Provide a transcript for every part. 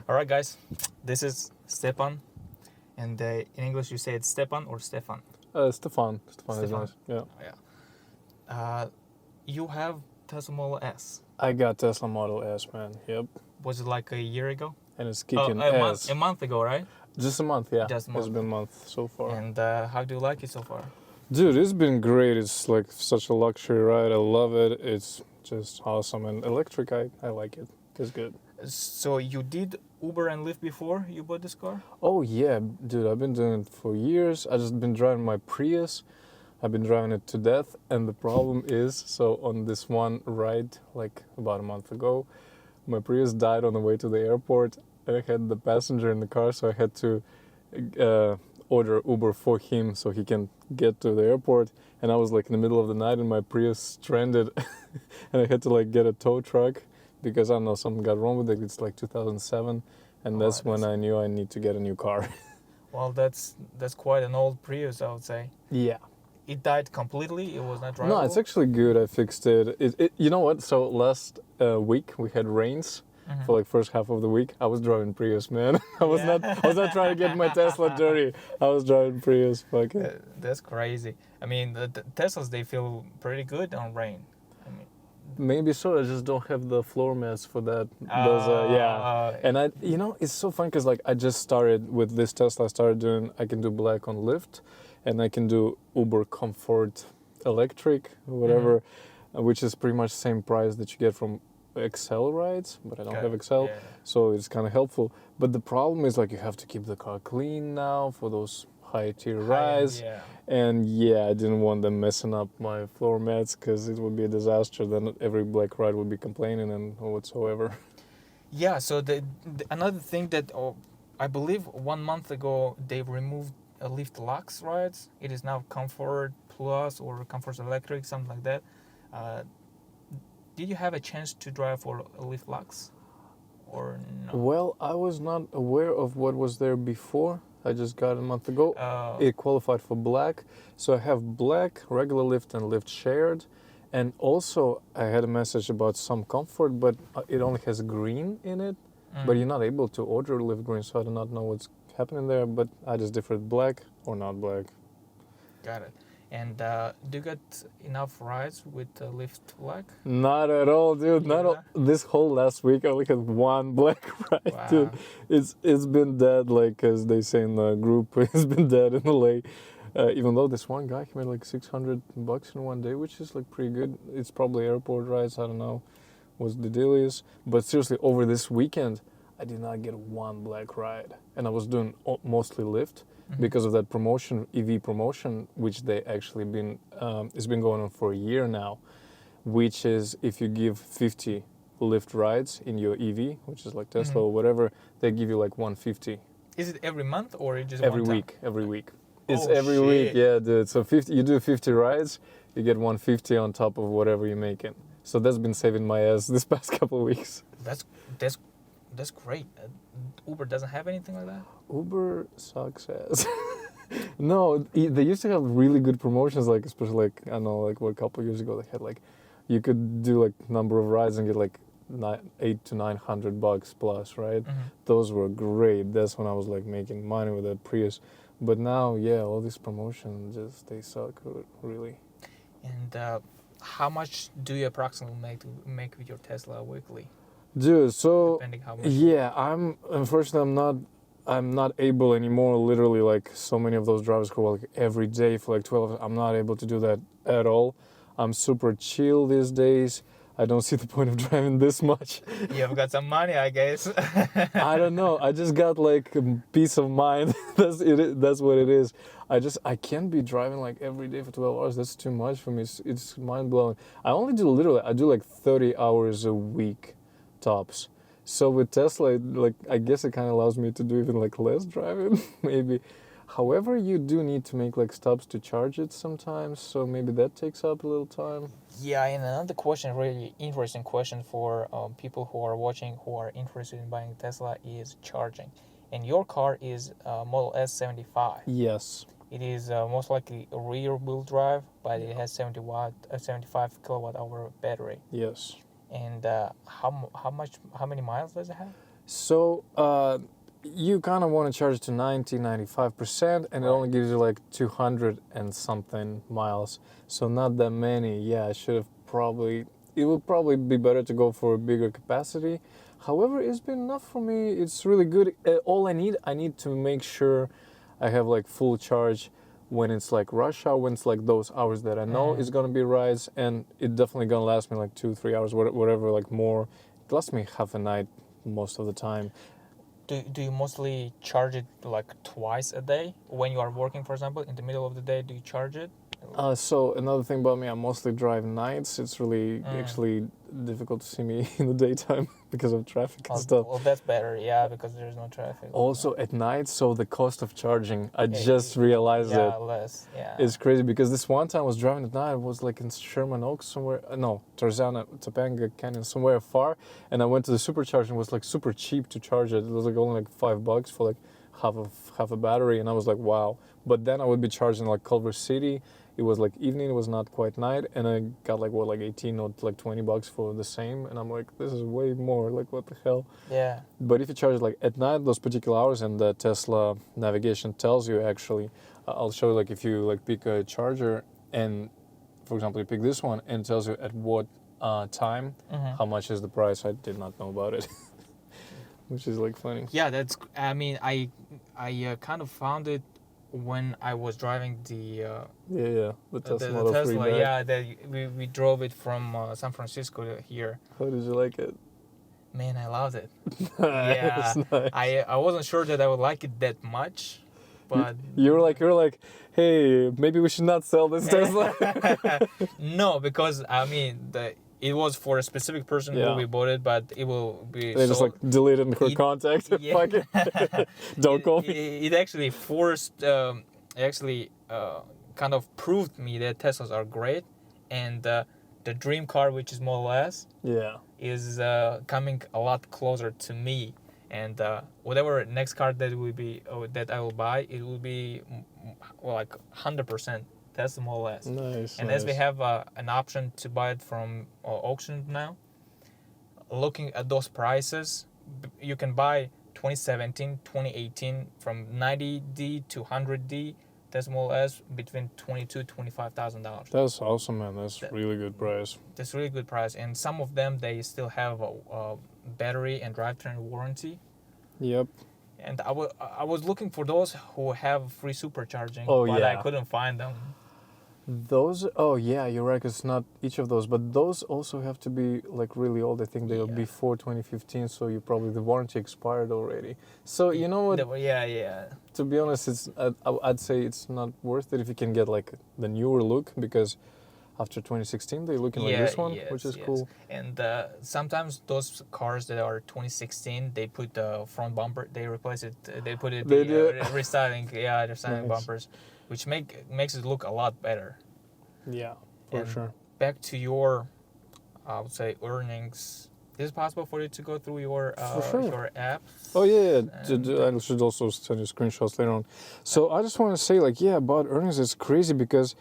All right, guys, this is Stepan, and in English you say it's Stepan or Stefan. Stefan. Stefan is Stefan. nice. Yeah. You have Tesla Model S. I got Tesla Model S, man. Yep. Was it like a year ago? And it's kicking a ass. month ago, right? Just a month, yeah. Just a month. It's been a month so far. And how do you like it so far? Dude, it's been great. It's like such a luxury ride. I love it. It's just awesome. And electric, I like it. It's good. So you did Uber and Lyft before you bought this car? Oh, yeah. Dude, I've been doing it for years. I just been driving my Prius. I've been driving it to death. And the problem is, so on this one ride, like about a month ago, my Prius died on the way to the airport. And I had the passenger in the car, so I had to order Uber for him so he can get to the airport. And I was like in the middle of the night and my Prius stranded and I had to like get a tow truck because I don't know, something got wrong with it. It's like 2007 and that's when I knew I need to get a new car. Well, that's quite an old Prius, I would say. Yeah. It died completely? It was not drivable? No, it's actually good. I fixed it. You know what? So last week we had rains. Mm-hmm. For like first half of the week, I was driving Prius, man. I was not trying to get my Tesla dirty. I was driving Prius, fuck it. That's crazy. I mean, the Teslas, they feel pretty good on rain. I mean, maybe so. I just don't have the floor mats for that. And it's so fun because like I just started with this Tesla. I can do black on Lyft, and I can do Uber Comfort Electric, whatever, which is pretty much the same price that you get from Excel rides, but I don't have Excel, so it's kind of helpful. But the problem is like you have to keep the car clean now for those high tier rides, and I didn't want them messing up my floor mats because it would be a disaster. Then every black ride would be complaining and whatsoever. Yeah. So the another thing that I believe 1 month ago they removed Lyft Lux rides. It is now Comfort Plus or Comfort Electric, something like that. Did you have a chance to drive for Lyft Lux or no? Well, I was not aware of what was there before. I just got it a month ago. It qualified for black. So I have black, regular Lyft and Lyft shared. And also I had a message about some Comfort, but it only has green in it. But you're not able to order Lyft green, so I do not know what's happening there. But I just differed black or not black. Got it. And do you get enough rides with Lyft Black? Not at all, dude. This whole last week, I only had one black ride, wow. Dude. It's been dead, like as they say in the group. It's been dead in LA. Even though this one guy, he made like $600 in one day, which is like pretty good. It's probably airport rides. I don't know what the deal is. But seriously, over this weekend, I did not get one black ride, and I was doing mostly Lyft. Because of that promotion, EV promotion, which they actually it's been going on for a year now, which is if you give 50 Lyft rides in your EV, which is like Tesla or whatever, they give you like 150. Is it every month or just every one week? time? Every week. It's every week, yeah, dude. So you do 50 rides, you get 150 on top of whatever you're making. So that's been saving my ass this past couple of weeks. That's great. Uber doesn't have anything like that? Uber sucks ass. No, they used to have really good promotions, like especially like I don't know, like what a couple of years ago they had like you could do like number of rides and get like $800 to $900 plus, right? Those were great. That's when I was like making money with that Prius. But now, all these promotions they suck really. And how much do you approximately make with your Tesla weekly? Dude, so unfortunately I'm not able anymore, literally, like so many of those drivers who are like every day for like 12 hours. I'm not able to do that at all. I'm super chill these days. I don't see the point of driving this much. You've got some money, I guess. I don't know. I just got like a peace of mind. That's what it is. I can't be driving like every day for 12 hours. That's too much for me. It's mind blowing. I do like 30 hours a week tops. So with Tesla, like I guess it kind of allows me to do even like less driving, maybe. However, you do need to make like stops to charge it sometimes, so maybe that takes up a little time. Yeah, and another question, really interesting question for people who are watching who are interested in buying Tesla is charging. And your car is Model S75. Yes. It is most likely a rear-wheel drive, but it has 75 kilowatt-hour battery. Yes. And how many miles does it have? So you kind of want to charge it to 95%, and it Right. only gives you like 200 and something miles. So not that many. Yeah, I should have probably. It would probably be better to go for a bigger capacity. However, it's been enough for me. It's really good. All I need to make sure I have like full charge when it's like rush hour, when it's like those hours that I know is gonna be rides, and it definitely gonna last me like 2-3 hours, whatever, like more. It lasts me half a night most of the time. Do you mostly charge it like twice a day when you are working, for example, in the middle of the day? Do you charge it? So another thing about me, I mostly drive nights. It's really actually difficult to see me in the daytime because of traffic and stuff. Well, that's better, yeah, because there's no traffic. Also at night, so the cost of charging, I Yeah, just realized yeah, it. less, yeah. It's crazy because this one time I was driving at night. I was like in Sherman Oaks somewhere. No, Tarzana, Topanga Canyon, somewhere far. And I went to the supercharger and it was like super cheap to charge it. It was like only like $5 for like half a battery. And I was like, wow. But then I would be charging like Culver City. It was like evening. It was not quite night. And I got like what, like 18 or like $20 for the same. And I'm like, this is way more. Like what the hell? Yeah. But if you charge it like at night, those particular hours, and the Tesla navigation tells you actually, I'll show you like if you like pick a charger and, for example, you pick this one and it tells you at what time, how much is the price. I did not know about it, which is like funny. Yeah, I mean, I kind of found it when I was driving the The Tesla Model 3 Tesla. back. Yeah, we drove it from San Francisco to here. How did you like it? Man, I loved it. Yeah, nice. I wasn't sure that I would like it that much, but you're like, hey, maybe we should not sell this Tesla. no, because I mean it was for a specific person who we bought it, but it will be. They just like deleted her contact. Yeah. Fuck it. Don't call me. It actually forced, kind of proved me that Teslas are great, and the dream car, which is Model S, is coming a lot closer to me. And whatever next car that will be that I will buy, it will be like 100% Tesla Model S. Nice. And as we have an option to buy it from auction now, looking at those prices, you can buy 2017, 2018 from 90D to 100D Tesla Model S between $22,000-$25,000. That's awesome, man. That's really good price. That's really good price, and some of them they still have a battery and drivetrain warranty. Yep. And I was looking for those who have free supercharging, but I couldn't find them. Those, you're right, 'cause it's not each of those, but those also have to be like really old. I think they were before 2015, so the warranty expired already. So you know what? To be honest, I'd say it's not worth it if you can get like the newer look, because after 2016 they're looking like this one, which is cool. And sometimes those cars that are 2016, they put the front bumper, they replace it, they put it restyling, restyling bumpers, which makes it look a lot better. Yeah, for sure. Back to your, I would say, earnings. Is it possible for you to go through your your app? Oh yeah. I should also send you screenshots later on. So I just want to say, like, about earnings, it's crazy because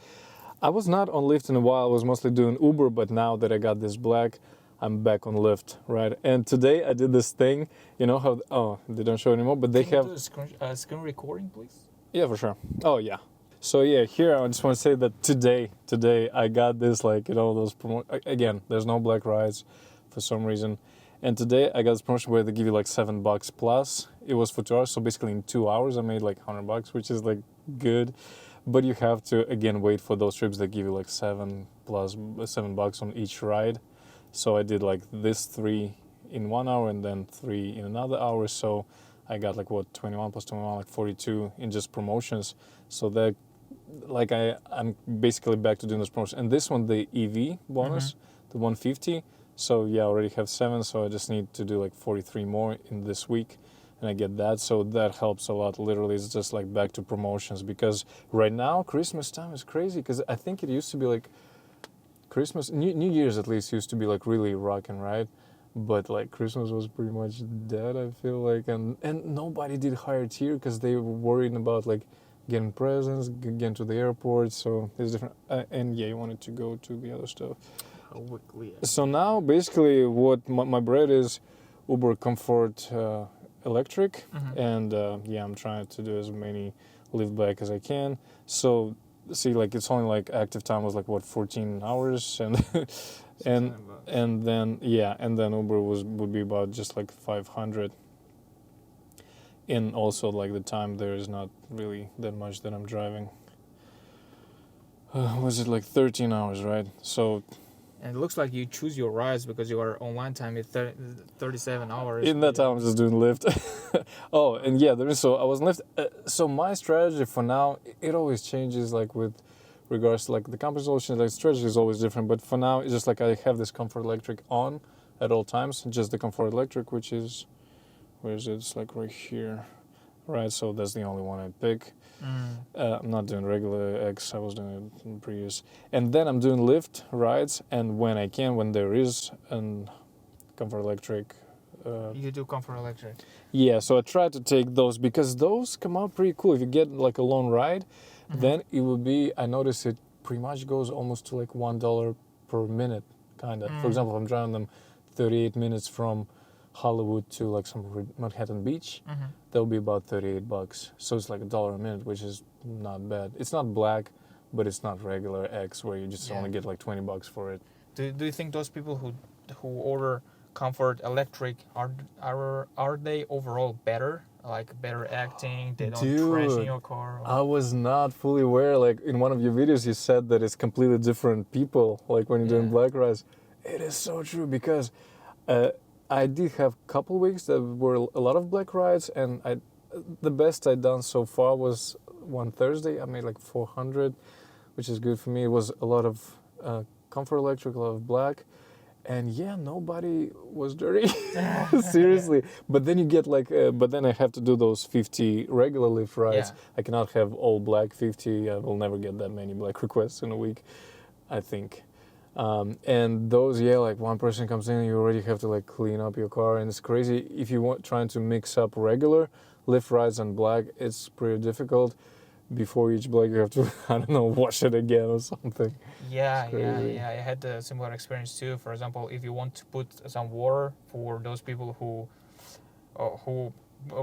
I was not on Lyft in a while. I was mostly doing Uber, but now that I got this black, I'm back on Lyft, right? And today I did this thing. You know how? Oh, they don't show anymore, but they have. Can you do screen recording, please? Yeah, for sure. Oh yeah. So here I just want to say that today I got this, like, those again, there's no black rides for some reason. And today I got this promotion where they give you like $7 plus. It was for 2 hours, so basically in 2 hours I made like $100, which is like good. But you have to again wait for those trips that give you like $7 on each ride. So I did like this 3 in 1 hour and then 3 in another hour. So I got like 21 plus 21, like 42 in just promotions. So that, like, I'm basically back to doing this promotion. And this one, the EV bonus, the 150. So I already have 7. So I just need to do like 43 more in this week, and I get that. So that helps a lot. Literally, it's just like back to promotions, because right now Christmas time is crazy. Because I think it used to be like Christmas, New Year's at least used to be like really rocking, right? But like Christmas was pretty much dead, I feel like, and nobody did higher tier because they were worried about like getting presents, getting to the airport. So there's different, and you wanted to go to the other stuff. So now basically what my bread is, Uber Comfort Electric, Mhm. and yeah, I'm trying to do as many Lyft Black as I can. So see, like it's only like active time was like what 14 hours, and and 600 bucks. and then Uber would be about just like 500. And also like the time there is not really that much that I'm driving. Was it like 13 hours, right? So And it looks like you choose your rides because your online time is 37 hours. in that time I'm just doing Lyft. Oh, and yeah, there is, so I was Lyft. So my strategy for now, it always changes like with regards to like the company solution, like strategy is always different. But for now, it's just like I have this Comfort Electric on at all times, just the Comfort Electric, which is, where is it? It's like right here. Right, so that's the only one I pick. I'm not doing regular X, I was doing it in Prius. And then I'm doing Lyft rides, and when I can, when there is an Comfort Electric. You do Comfort Electric. Yeah, so I try to take those because those come out pretty cool. If you get like a long ride, then it will be, I notice it pretty much goes almost to like $1 per minute, kind of. For example, if I'm driving them 38 minutes from Hollywood to like some Manhattan Beach, that'll be about 38 bucks. So it's like $1 a minute, which is not bad. It's not black, but it's not regular X where you just only get like 20 bucks for it. Do you think those people who order Comfort Electric are they overall better? Like better acting, they don't crash in your car? I was not fully aware. Like in one of your videos, you said that it's completely different people. Like when you're doing black rides, it is so true because I did have a couple weeks that were a lot of black rides, and the best I'd done so far was one Thursday. I made like 400, which is good for me. It was a lot of Comfort Electric, a lot of black. And yeah, nobody was dirty, seriously. But then you get like, but then I have to do those 50 regular Lyft rides. I cannot have all black 50. I will never get that many black requests in a week, I think. And those, like one person comes in, you already have to like clean up your car, and it's crazy. If you want trying to mix up regular Lyft rides and black, it's pretty difficult. Before each black, you have to, I don't know, wash it again or something. Yeah. I had a similar experience too. For example, if you want to put some water for those people who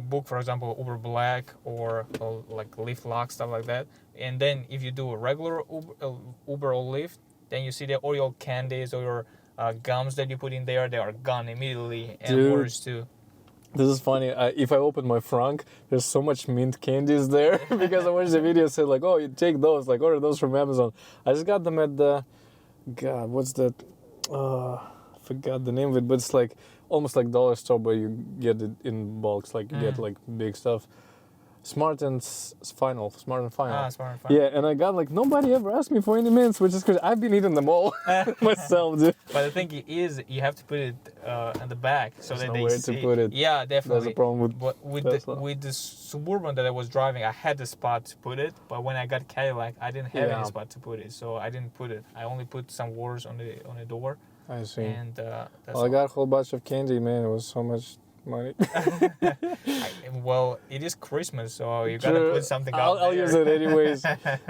book, for example, Uber Black or like Lyft Lock, stuff like that, and then if you do a regular Uber or Lyft, then you see that all your candies or your gums that you put in there, they are gone immediately, and waters too. This is funny. If I open my frunk, there's so much mint candies there because I watched the video said like, oh, you take those, like order those from Amazon. I just got them at the, God, what's that? I forgot the name of it, but it's like almost like dollar store, but you get it in bulks, like you get like big stuff. Smart and Final. Smart and Final. Yeah, and I got like, nobody ever asked me for any mints, which is crazy. I've been eating them all myself, dude. But the thing is, you have to put it in the back so that they see. To put it. Yeah, definitely. That's a problem with the Suburban that I was driving, I had the spot to put it, but when I got Cadillac, I didn't have any spot to put it, so I didn't put it. I only put some words on the door. I see. And that's I got a whole bunch of candy, man. It was so much money. Well, it is Christmas, so you gotta put something out there. I'll use it anyways.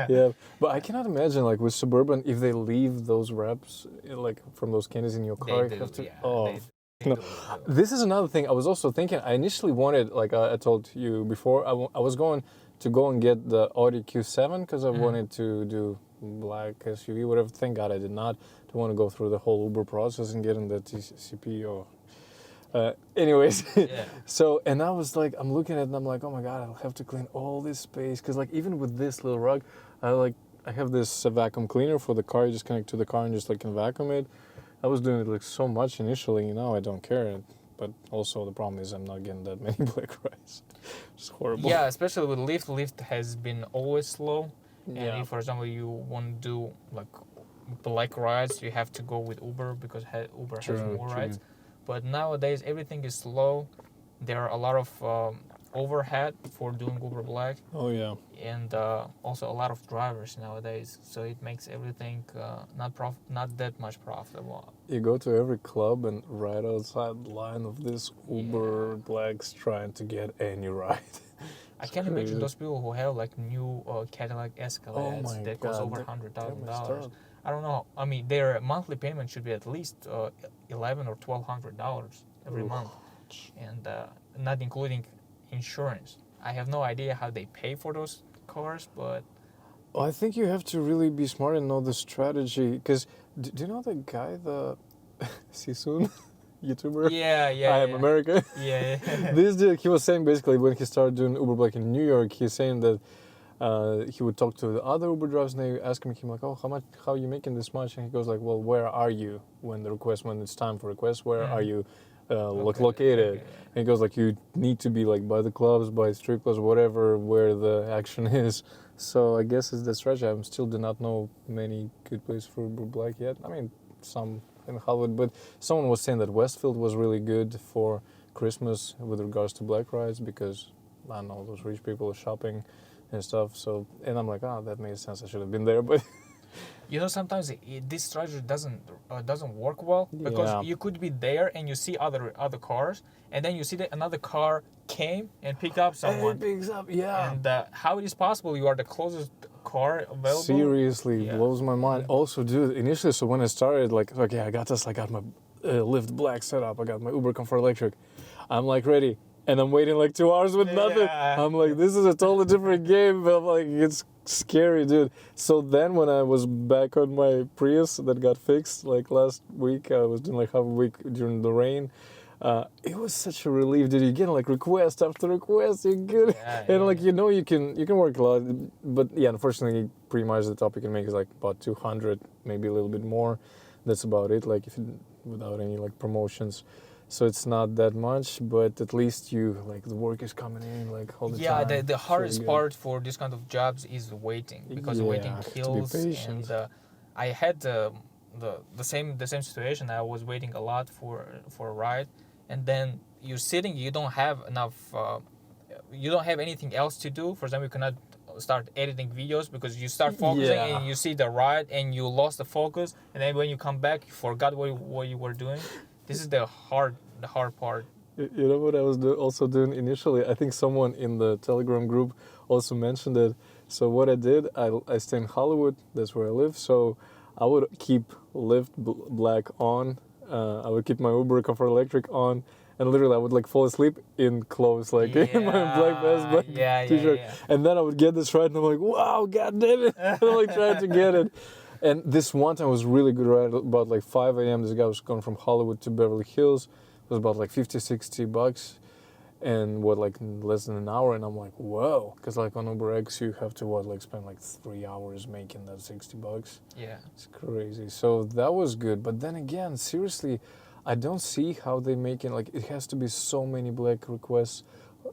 Yeah, but I cannot imagine like with Suburban if they leave those wraps like from those candies in your car. They do, No. This is another thing I was also thinking. I initially wanted, like I told you before, I was going to go and get the Audi Q7 because I wanted to do black SUV, whatever. Thank God I did not. To want to go through the whole Uber process and get in the TCP or. Anyways, so, and I was like, I'm looking at it and I'm like, oh my God, I'll have to clean all this space. Cause like, even with this little rug, I have this vacuum cleaner for the car. You just connect to the car and just like can vacuum it. I was doing it like so much initially, now I don't care. But also the problem is I'm not getting that many black rides. It's horrible. Yeah, especially with Lyft. Lyft has been always slow. And if, for example, you want to do like black rides, you have to go with Uber because Uber has more rides. But nowadays, everything is slow. There are a lot of overhead for doing Uber Black. Oh, yeah. And also a lot of drivers nowadays. So it makes everything not that much profitable. You go to every club and right outside the line of this Uber Blacks trying to get any ride. I can't imagine those people who have like new Cadillac Escalades that cost over $100,000. I don't know. I mean, their monthly payment should be at least $1,100 or $1,200 every month. much. and not including insurance. I have no idea how they pay for those cars, but Well, I think you have to really be smart and know the strategy. Because do you know the guy, the Sisun YouTuber? yeah, I am America. yeah. This dude, he was saying basically when he started doing Uber Black in New York, he's saying that he would talk to the other Uber drivers and they ask him like, oh, how are you making this much? And he goes like, well, where are you when it's time for request, where are you located? And he goes like, you need to be like by the clubs, by strip clubs, whatever, where the action is. So I guess it's the strategy. I still do not know many good places for Uber Black yet. I mean, some in Hollywood, but someone was saying that Westfield was really good for Christmas with regards to black rides because, I don't know, those rich people are shopping and stuff. So, and I'm like, that makes sense. I should have been there, but You know, sometimes this strategy doesn't work well because you could be there and you see other cars, and then you see that another car came and picked up someone. it picks up, yeah. And how it is possible you are the closest car available? Seriously, blows my mind. Also, dude, initially, so when I started, like, okay, I got my Lyft Black setup, I got my Uber Comfort Electric. I'm like ready. And I'm waiting like 2 hours with nothing. I'm like, this is a totally different game. But I'm like, it's scary, dude. So then when I was back on my Prius that got fixed, like last week, I was doing like half a week during the rain. It was such a relief, dude. You get like request after request, you get and like, you can work a lot. But yeah, unfortunately, pretty much the top you can make is like about 200, maybe a little bit more. That's about it, like without any like promotions. So it's not that much, but at least the work is coming in like all the time. Yeah, the hardest part for this kind of jobs is waiting because waiting kills. To be patient. And I had the same situation. I was waiting a lot for a ride, and then you're sitting. You don't have enough. You don't have anything else to do. For example, you cannot start editing videos because you start focusing and you see the ride and you lost the focus, and then when you come back, you forgot what you were doing. This is the hard part. You know what I was also doing initially? I think someone in the Telegram group also mentioned it. So what I did, I stay in Hollywood. That's where I live. So I would keep Lyft Black on. I would keep my Uber Comfort Electric on. And literally I would like fall asleep in clothes, like in my black vest, black t-shirt. And then I would get this ride and I'm like, wow, god damn it. I'm like trying to get it. And this one time was really good ride, about like 5 a.m. This guy was going from Hollywood to Beverly Hills. It was about like $50-$60 and like less than an hour. And I'm like, whoa. Because like on UberX, you have to spend like 3 hours making that $60. Yeah. It's crazy. So that was good. But then again, seriously, I don't see how they make it. Like it has to be so many black requests.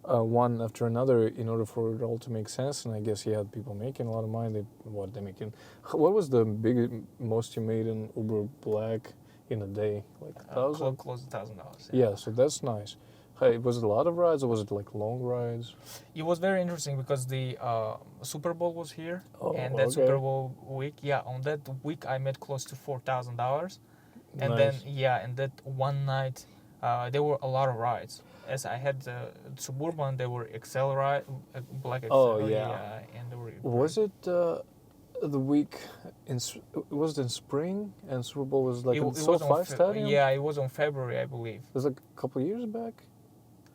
One after another in order for it all to make sense, and I guess he had people making a lot of money. What was the most you made in Uber Black in a day? Like $1,000? Close to $1,000. Yeah, so that's nice. Hey, was it a lot of rides or was it like long rides? It was very interesting because the Super Bowl was here, and that Super Bowl week, on that week I made close to $4,000, and then and that one night there were a lot of rides. As I had the Suburban, there were XL ride, Black XL. Oh and there were. Was it the week was it in spring and Super Bowl was like in SoFi Stadium? Yeah, it was on February, I believe. It was like a couple of years back.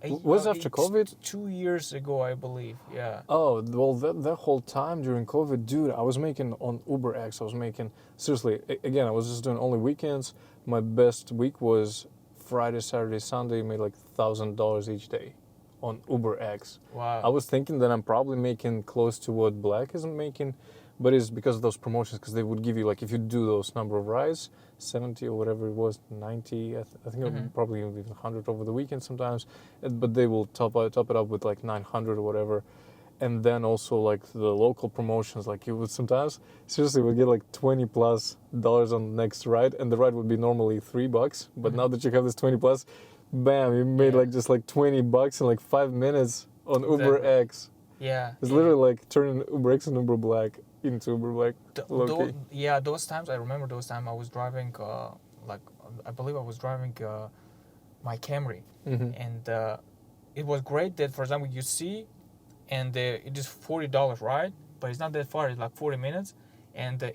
Was it after COVID? 2 years ago, I believe. Yeah. Oh well, that whole time during COVID, dude, I was making on UberX. I was making seriously. Again, I was just doing only weekends. My best week was Friday, Saturday, Sunday. Made like $1,000 each day on UberX. Wow. I was thinking that I'm probably making close to what Black isn't making, but it's because of those promotions. Because they would give you like if you do those number of rides, 70 or whatever it was, 90. I think probably even 100 over the weekend sometimes. But they will top it up with like 900 or whatever. And then also like the local promotions, like you would sometimes seriously would get like $20+ on the next ride, and the ride would be normally $3. But now that you have this 20+, bam, you made like just like $20 in like 5 minutes on UberX. Yeah. It's literally like turning UberX and Uber Black into Uber Black. Those times I remember. Those times I was driving, I believe I was driving my Camry, and it was great that, for example, you see. And it is $40 ride, but it's not that far. It's like 40 minutes, and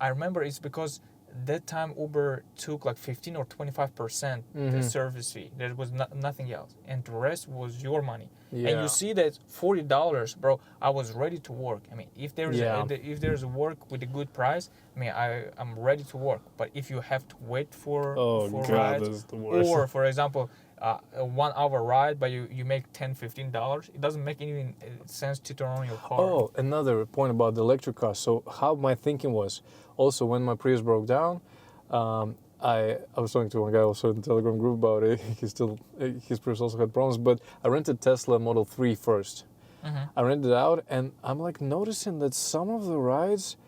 I remember it's because that time Uber took like 15 or 25% the service fee. There was nothing else, and the rest was your money. Yeah. And you see that $40, bro. I was ready to work. I mean, if there's if there's a work with a good price, I mean, I'm ready to work. But if you have to wait for rides, that's the worst. or for example, a 1 hour ride, but you make $10-15, it doesn't make any sense to turn on your car. Oh, another point about the electric car. So how my thinking was, also when my Prius broke down, I was talking to one guy also in the Telegram group about it. His Prius also had problems, but I rented Tesla Model 3 first. I rented it out, and I'm like noticing that some of the rides,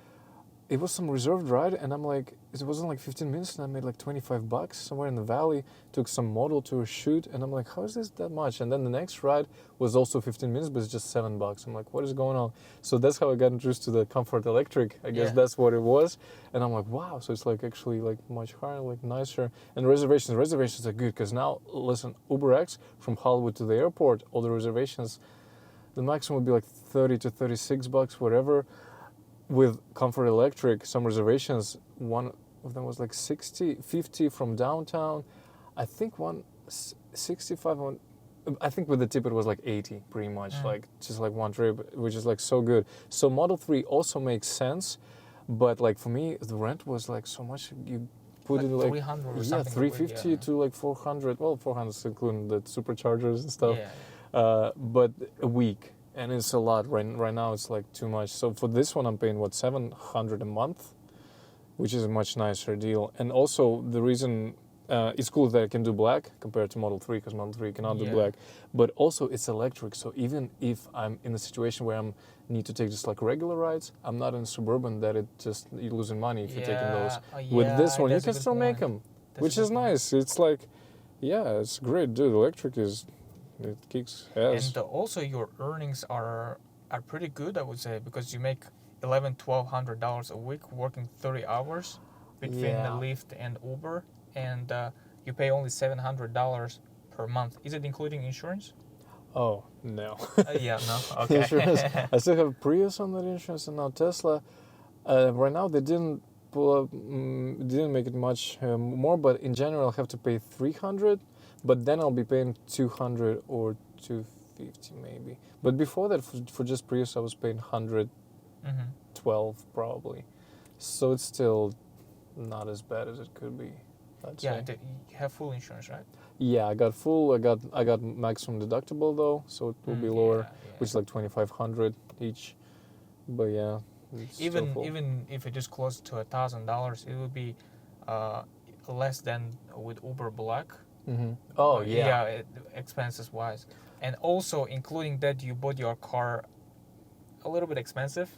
it was some reserved ride, and I'm like, it wasn't like 15 minutes, and I made like $25 somewhere in the valley. Took some model to a shoot, and I'm like, how is this that much? And then the next ride was also 15 minutes, but it's just $7. I'm like, what is going on? So that's how I got introduced to the Comfort Electric. I guess that's what it was. And I'm like, wow, so it's like actually like much higher, like nicer. And reservations are good, because now, listen, UberX from Hollywood to the airport, all the reservations, the maximum would be like 30 to $36, whatever. With Comfort Electric, some reservations, one of them was like 50 from downtown. I think 65, I think with the tip it was like 80 pretty much, like just like one trip, which is like so good. So Model 3 also makes sense, but like for me, the rent was like so much, you put like it like 300 or something. 350 to like 400, well 400 is including the superchargers and stuff, but a week. And it's a lot. Right now it's like too much. So for this one I'm paying $700 a month, which is a much nicer deal. And also the reason it's cool that I can do black compared to Model 3, because Model 3 cannot do black. But also it's electric, so even if I'm in a situation where I need to take just like regular rides, I'm not in Suburban that you're losing money if you're taking those. With this one you can still make them, which is nice. It's like, it's great, dude. Electric it kicks ass. And also your earnings are pretty good, I would say, because you make $1,100-$1,200 a week working 30 hours between the Lyft and Uber, and you pay only $700 per month. Is it including insurance? Oh, no. No. Okay. Insurance. I still have Prius on that insurance, and now Tesla. Right now they didn't didn't make it much more, but in general I'll have to pay $300. But then I'll be paying $200 or $250 maybe. But before that, for just Prius, I was paying $112 probably. So it's still not as bad as it could be. You have full insurance, right? Yeah, I got full. I got maximum deductible though, so it will be lower, which is like $2,500 each. But yeah, even if it is close to $1,000, it would be less than with Uber Black. Oh expenses wise, and also including that you bought your car a little bit expensive.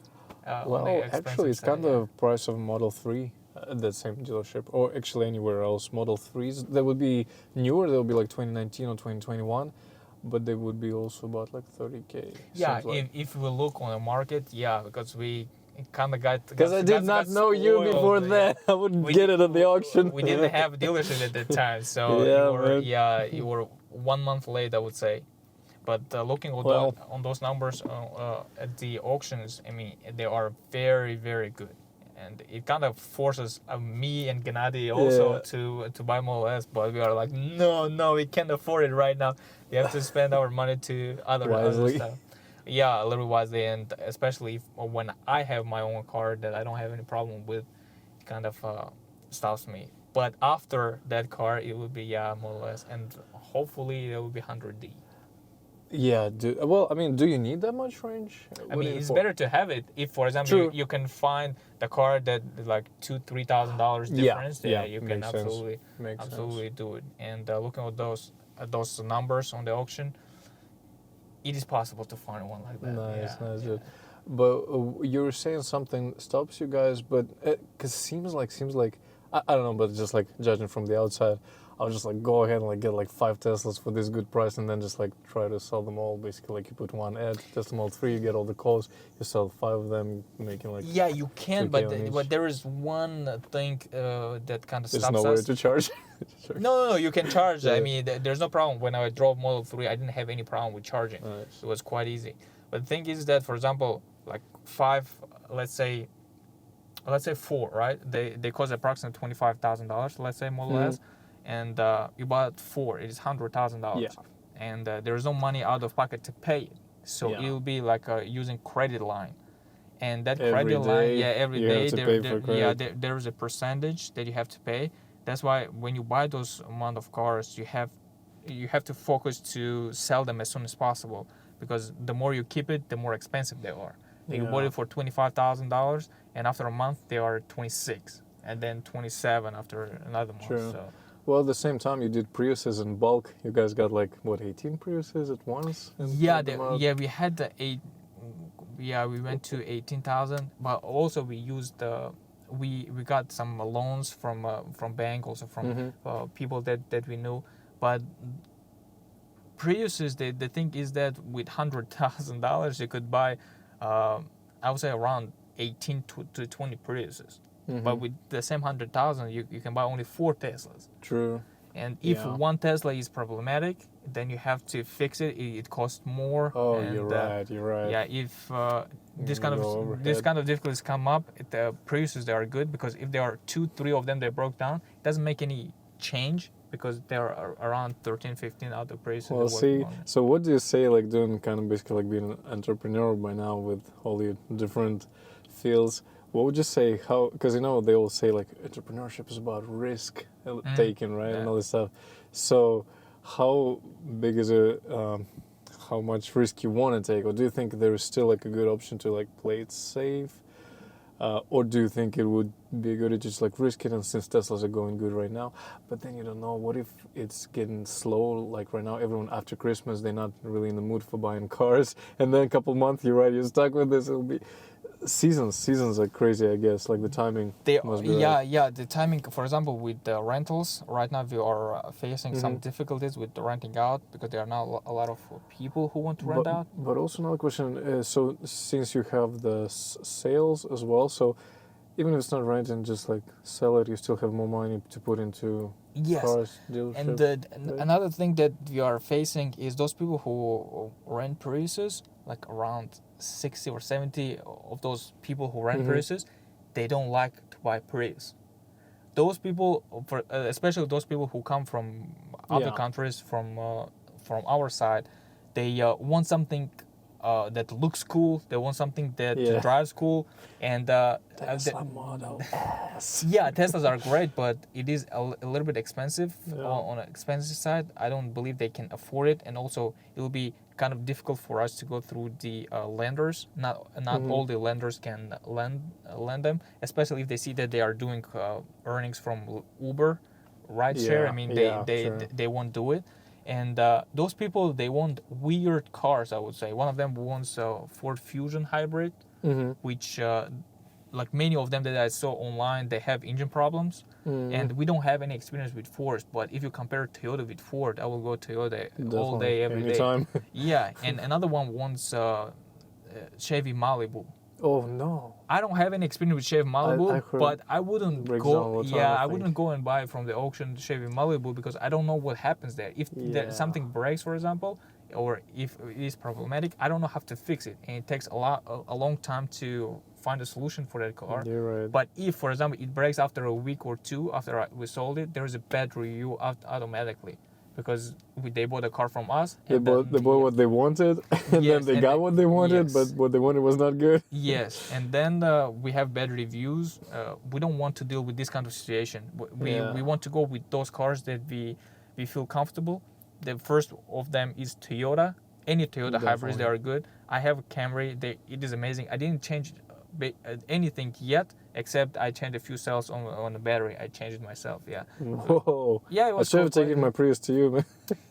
Actually, it's kind of price of Model 3 at that same dealership, or actually anywhere else. Model 3s that would be newer. They would be like 2019 or 2021, but they would be also about like $30K. Yeah, if we look on the market, because we kind of got... Because I did not know you before that. I wouldn't get it at the auction. We didn't have a dealership at that time, so you were 1 month late, I would say. But looking on those numbers at the auctions, I mean, they are very, very good. And it kind of forces me and Gennady also to buy Model S, but we are like, no, we can't afford it right now. We have to spend our money to other stuff. Yeah, a little wisely, and especially when I have my own car that I don't have any problem with, it kind of stops me. But after that car, it will be Model S, and hopefully it will be 100D. Yeah, do you need that much range? I mean, it's better to have it if, for example, you can find the car that like $2,000-$3,000 difference. You can absolutely do it. And looking at those numbers on the auction, it is possible to find one like that. Nice. But you were saying something stops you guys, but because seems like I don't know, but just like judging from the outside, I'll just like go ahead and like get like 5 Teslas for this good price, and then just like try to sell them all. Basically, like you put one ad, Tesla Model 3, you get all the calls, you sell 5 of them, making like you can, but there is one thing that kind of stops us. There's nowhere to charge. No, you can charge. I mean, there's no problem. When I drove Model 3, I didn't have any problem with charging. Nice. It was quite easy. But the thing is that, for example, like 5, let's say let's say 4, right? They cost approximately $25,000, let's say, more or less, and you bought 4, it is $100,000, Yeah. and there's no money out of pocket to pay it, so Yeah. it'll be like using credit line, and that Every credit line, day every you day have to pay for credit. there's a percentage that you have to pay. That's why when you buy those amount of cars, you have to focus to sell them as soon as possible, because the more you keep it, the more expensive they are. You bought it for $25,000, and after a month they are 26, and then 27 after another month. True. So. Well, at the same time, you did Priuses in bulk. You guys got like what, 18 Priuses at once? We had the 8. Yeah, we went to 18,000, but also we used we got some loans from bank, also from people that we knew. But Priuses, the thing is that with $100,000 you could buy, I would say around 18 to 20 Priuses. But with the same 100,000, you can buy only 4 Teslas. True. And if one Tesla is problematic, then you have to fix it. It costs more. Oh, and, you're right. Yeah, if this kind of difficulties come up, the Priuses, they are good, because if there are 2-3 of them that broke down, it doesn't make any change, because there are around 13-15 other Priuses. Well, see, so what do you say, like doing kind of basically like being an entrepreneur by now with all your different fields? What would you say, how, because they all say like entrepreneurship is about risk taking, right? Yeah. And all this stuff. So how big is it, how much risk you want to take? Or do you think there is still like a good option to like play it safe? Or do you think it would be good to just like risk it, and since Teslas are going good right now, but then you don't know, what if it's getting slow, like right now everyone after Christmas, they're not really in the mood for buying cars, and then a couple months, you're stuck with this, it'll be... Seasons are crazy, I guess. Like the timing must be right. The timing. For example, with the rentals, right now we are facing some difficulties with the renting out, because there are now a lot of people who want to rent out. But also another question. So since you have the sales as well, so even if it's not renting, just like sell it, you still have more money to put into cars, dealerships. And another thing that we are facing is those people who rent Priuses, like around 60 or 70 of those people who rent Priuses, they don't like to buy Prius. Those people, especially those people who come from other countries, from our side, they want something that looks cool. They want something that drives cool, and Tesla Model S. Yeah, Teslas are great, but it is a little bit expensive on the expensive side. I don't believe they can afford it, and also it will be kind of difficult for us to go through the lenders. Not all the lenders can lend them, especially if they see that they are doing earnings from Uber, rideshare. I mean, they won't do it. And those people, they want weird cars, I would say. One of them wants a Ford Fusion hybrid, which, like many of them that I saw online, they have engine problems. And we don't have any experience with Ford. But if you compare Toyota with Ford, I will go Toyota all day, every day. Yeah, and another one wants Chevy Malibu. Oh no! I don't have any experience with Chevy Malibu, but I wouldn't go. I wouldn't go and buy from the auction Chevy Malibu, because I don't know what happens there. If something breaks, for example, or if it is problematic, I don't know how to fix it, and it takes a long time to find a solution for that car. You're right. But if, for example, it breaks after a week or 2 after we sold it, there is a bad review automatically. Because they bought a car from us. They bought what they wanted, and then they got what they wanted, but what they wanted was not good. Yes, and then we have bad reviews. We don't want to deal with this kind of situation. We want to go with those cars that we feel comfortable. The first of them is Toyota. Any Toyota hybrids, they are good. I have a Camry. It is amazing. I didn't change anything yet, except I changed a few cells on the battery. I changed it myself. Yeah. Whoa. Yeah, it was. I should have taken my Prius to you, man.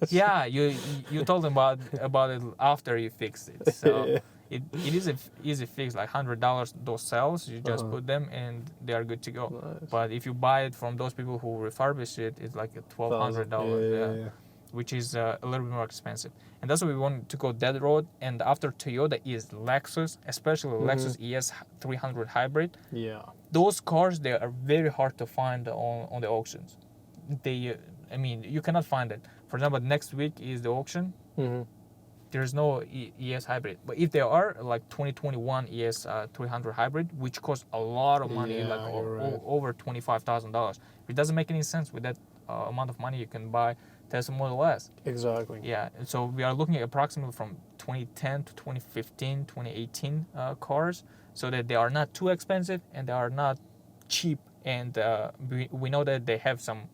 Yeah, you told them about it after you fixed it. So it is an easy fix, like $100. Those cells, you just put them and they are good to go. Nice. But if you buy it from those people who refurbish it, it's like $1,200. Yeah. Which is a little bit more expensive. And that's why we want to go that road. And after Toyota is Lexus, especially Lexus ES 300 hybrid. Yeah. Those cars, they are very hard to find on the auctions. You cannot find it. For example, next week is the auction. there's no ES hybrid. But if there are like 2021 ES 300 hybrid, which costs a lot of money, Yeah, like you're right. over $25,000, it doesn't make any sense with that amount of money you can buy Tesla Model S. Exactly. Yeah, and so we are looking at approximately from 2010 to 2015, 2018 cars, so that they are not too expensive and they are not cheap, and we know that they have some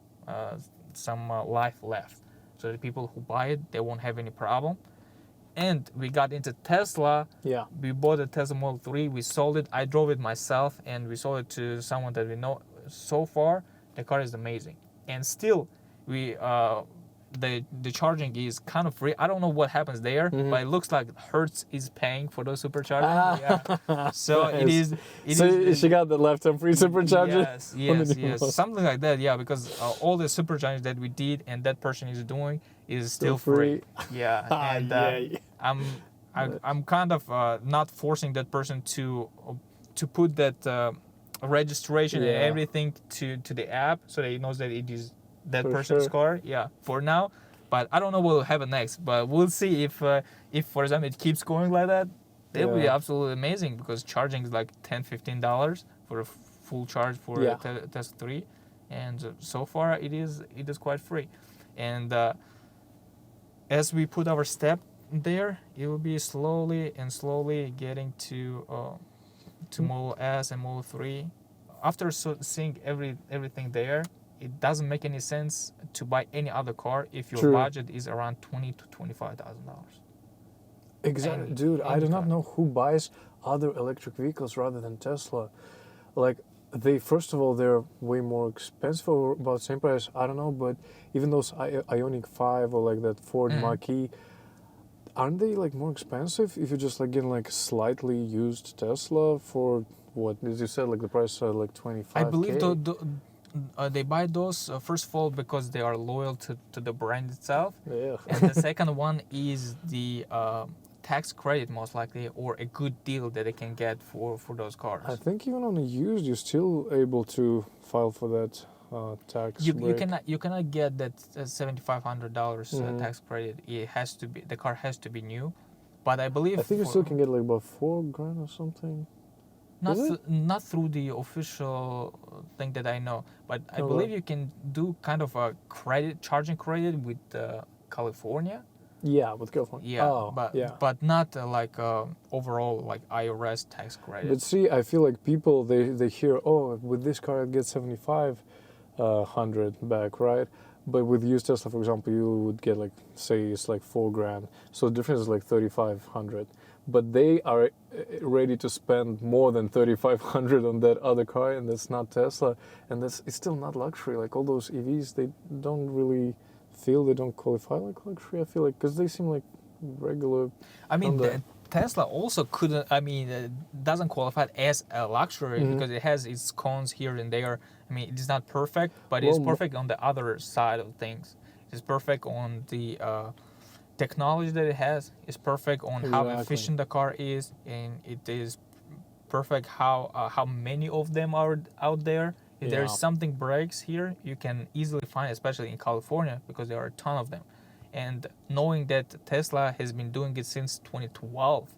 life left, so the people who buy it, they won't have any problem. And we got into Tesla. Yeah. We bought a Tesla Model 3. We sold it. I drove it myself, and we sold it to someone that we know. So far, the car is amazing, and still, we the charging is kind of free. I don't know what happens there, but it looks like Hertz is paying for those supercharging. Yeah. So Nice. it So is. she got the lifetime free supercharger? Yes, something like that. Yeah, because all the supercharging that we did and that person is doing is still free. Yeah, and I'm kind of not forcing that person to put that registration and everything to the app, so that he knows that it is that For person's sure. car. Yeah, for now. But I don't know what will happen next. But we'll see if for example it keeps going like that. That would be absolutely amazing, because charging is like $10-15 for a full charge for a Tesla 3, and so far it is quite free. And as we put our step there, it will be slowly getting to Model S and Model 3. After seeing everything there, it doesn't make any sense to buy any other car if your budget is around $20,000 to $25,000. Exactly, dude. I do not know who buys other electric vehicles rather than Tesla. Like, first of all, they're way more expensive, or about the same price. I don't know, but even those Ioniq 5 or like that Ford Mach-E, aren't they like more expensive if you just like getting like slightly used Tesla for what, as you said, like the price like 25K? I believe they buy those first of all because they are loyal to the brand itself. Yeah. And the second one is the tax credit, most likely, or a good deal that they can get for those cars. I think even on a used, you're still able to file for that tax break. You cannot get that $7,500 tax credit. It has to be, the car has to be new, but I believe I think you still can get like about $4,000 or something. Not through the official thing that I know, but I believe you can do kind of a charging credit with California. Yeah, with California. Yeah, but not like overall like IRS tax credit. But see, I feel like people they hear, oh, with this car I get 7,500 back, right? But with used Tesla, for example, you would get like, say it's like $4,000, so the difference is like 3,500. But they are ready to spend more than 3,500 on that other car, and that's not Tesla, and it's still not luxury. Like all those EVs, they don't really feel, they don't qualify like luxury. I feel like, because they seem like regular. I mean, Tesla also couldn't. I mean, doesn't qualify as a luxury because it has its cons here and there. I mean, it is not perfect, but it's perfect on the other side of things. It's perfect on the technology that it has. It's perfect on how efficient the car is, and it is perfect how many of them are out there. If there is something breaks here, you can easily find, especially in California, because there are a ton of them. And knowing that Tesla has been doing it since 2012,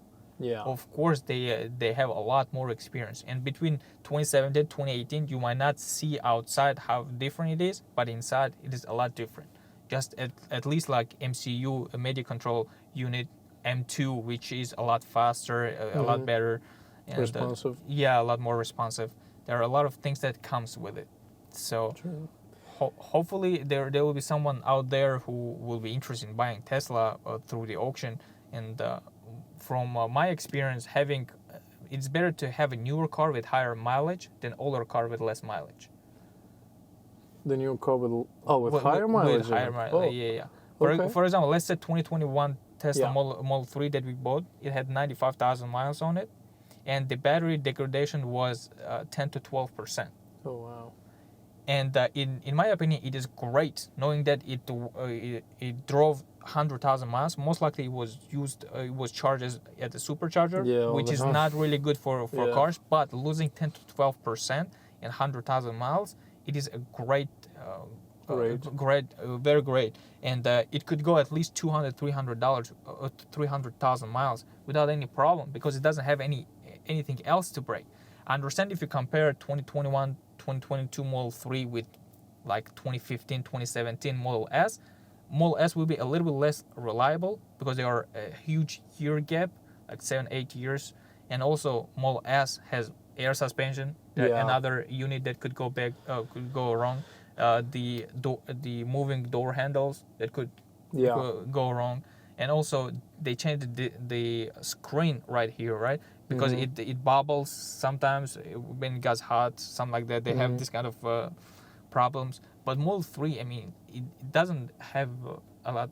of course they have a lot more experience. And between 2017 and 2018, you might not see outside how different it is, but inside it is a lot different. Just at least like MCU, a media control unit, M2, which is a lot faster, a lot better. And, responsive. A lot more responsive. There are a lot of things that comes with it. So hopefully there will be someone out there who will be interested in buying Tesla through the auction. And from my experience, it's better to have a newer car with higher mileage than older car with less mileage. The newer car with higher mileage? With higher mileage, For example, let's say 2021 Tesla Model 3 that we bought, it had 95,000 miles on it, and the battery degradation was 10 to 12%. Oh, wow. And in my opinion, it is great knowing that it drove 100,000 miles. Most likely it was charged at the supercharger, which is not really good for cars. But losing 10 to 12% and 100,000 miles, it is a great great, very great, and it could go at least $200-$300, 300,000 miles without any problem because it doesn't have anything else to break. I understand if you compare 2021, 2022 Model 3 with like 2015, 2017 Model S. Model S will be a little bit less reliable because there are a huge year gap, like 7-8 years, and also Model S has air suspension, another unit that could go wrong. The moving door handles that could go wrong, and also they changed the screen right here, right? Because it bobbles sometimes when it gets hot, something like that. They have this kind of problems. But Model 3, I mean, it doesn't have a lot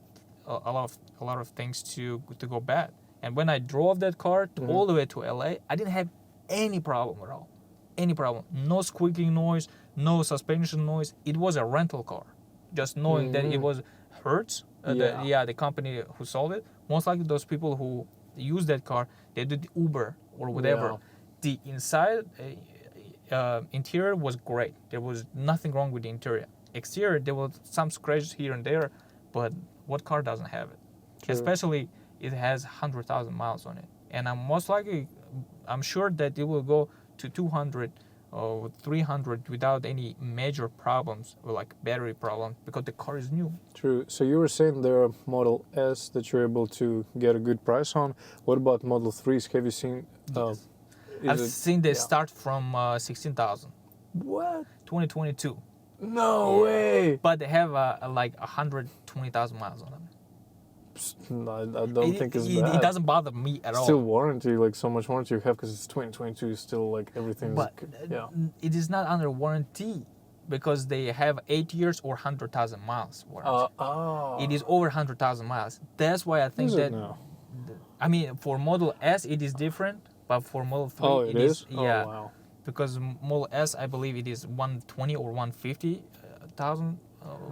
of things to go bad. And when I drove that car all the way to LA, I didn't have any problem at all. Any problem. No squeaking noise, no suspension noise. It was a rental car. Just knowing that it was Hertz, the company who sold it, most likely those people who use that car, they did Uber or whatever. Yeah. The inside interior was great. There was nothing wrong with the interior. Exterior, there was some scratches here and there, but what car doesn't have it? True. Especially it has 100,000 miles on it. And I'm sure that it will go to 200 or 300 without any major problems or like battery problems because the car is new. True. So you were saying there are Model S that you're able to get a good price on. What about Model 3s? Have you seen? Yes. I've seen they start from 16,000. What? 2022. No way. But they have like 120,000 miles on them. No, I don't think it's bad. It doesn't bother me at all. Still warranty, like so much warranty you have because it's 2022. Still like everything. But it is not under warranty because they have 8 years or 100,000 miles warranty. It is over 100,000 miles. That's why I think that. No. I mean, for Model S it is different, but for Model 3 it is. Yeah. Oh, wow. Because Model S, I believe it is 120 or 150,000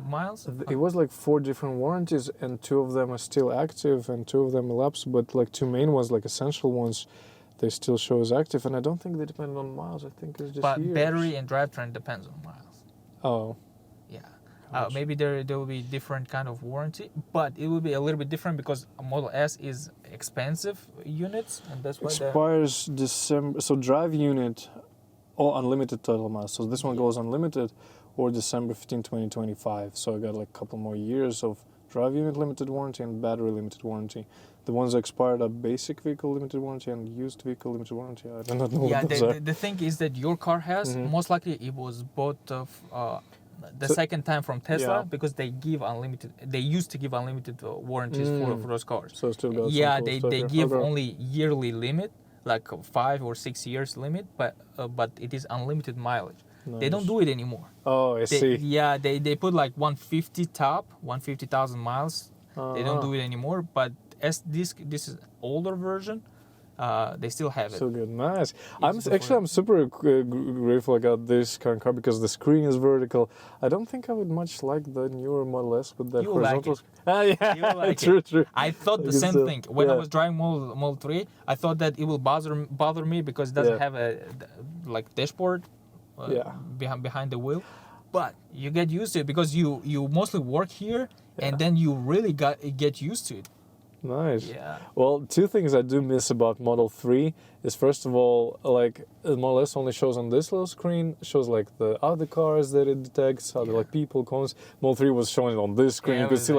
miles. It was like 4 different warranties, and 2 of them are still active, and 2 of them elapsed. But like 2 main ones, like essential ones, they still show as active, and I don't think they depend on miles. I think it's just years. Battery and drivetrain depends on miles. Oh. Yeah. Maybe there will be different kind of warranty, but it will be a little bit different because Model S is expensive units, and that's why expires December. So drive unit. Or unlimited total miles. So this one goes unlimited or December 15, 2025. So I got like a couple more years of drive unit limited warranty and battery limited warranty. The ones that expired are basic vehicle limited warranty and used vehicle limited warranty. I do not know what those are. The thing is that your car has, most likely it was bought second time from Tesla because they give unlimited. They used to give unlimited warranties for those cars. So still got they give only yearly limit, like 5 or 6 years limit, but it is unlimited mileage. Nice. They don't do it anymore. Oh, I see. Yeah, they put like 150,000 miles. They don't do it anymore. But as this is older version, they still have it. So good, nice. I'm super grateful I got this kind of car because the screen is vertical. I don't think I would much like the newer Model S with that horizontal. Like yeah, you like true. I thought the same thing when I was driving Model 3. I thought that it will bother me because it doesn't have a like dashboard behind the wheel. But you get used to it because you mostly work here and then you really get used to it. Nice. Yeah. Well, 2 things I do miss about Model 3 is first of all, like Model S only shows on this little screen, shows like the other cars that it detects, other like people, cones. Model 3 was showing on this screen. You could see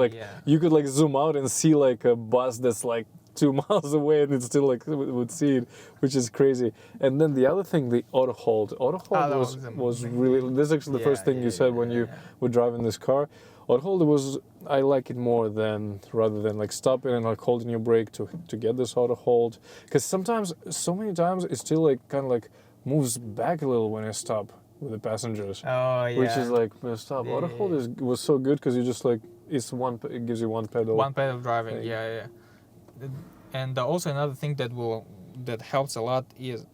you could like zoom out and see like a bus that's like 2 miles away and it still like would see it, which is crazy. And then the other thing, the auto hold. Was really, this is actually the first thing you said when you were driving this car. Auto hold I like it more rather than like stopping and like holding your brake to get this auto hold. Because so many times it still like kind of like moves back a little when I stop with the passengers. Oh yeah. Which is like messed up. Auto hold was so good because you just like it gives you one pedal. One pedal driving. Like, yeah. And also another thing that helps a lot is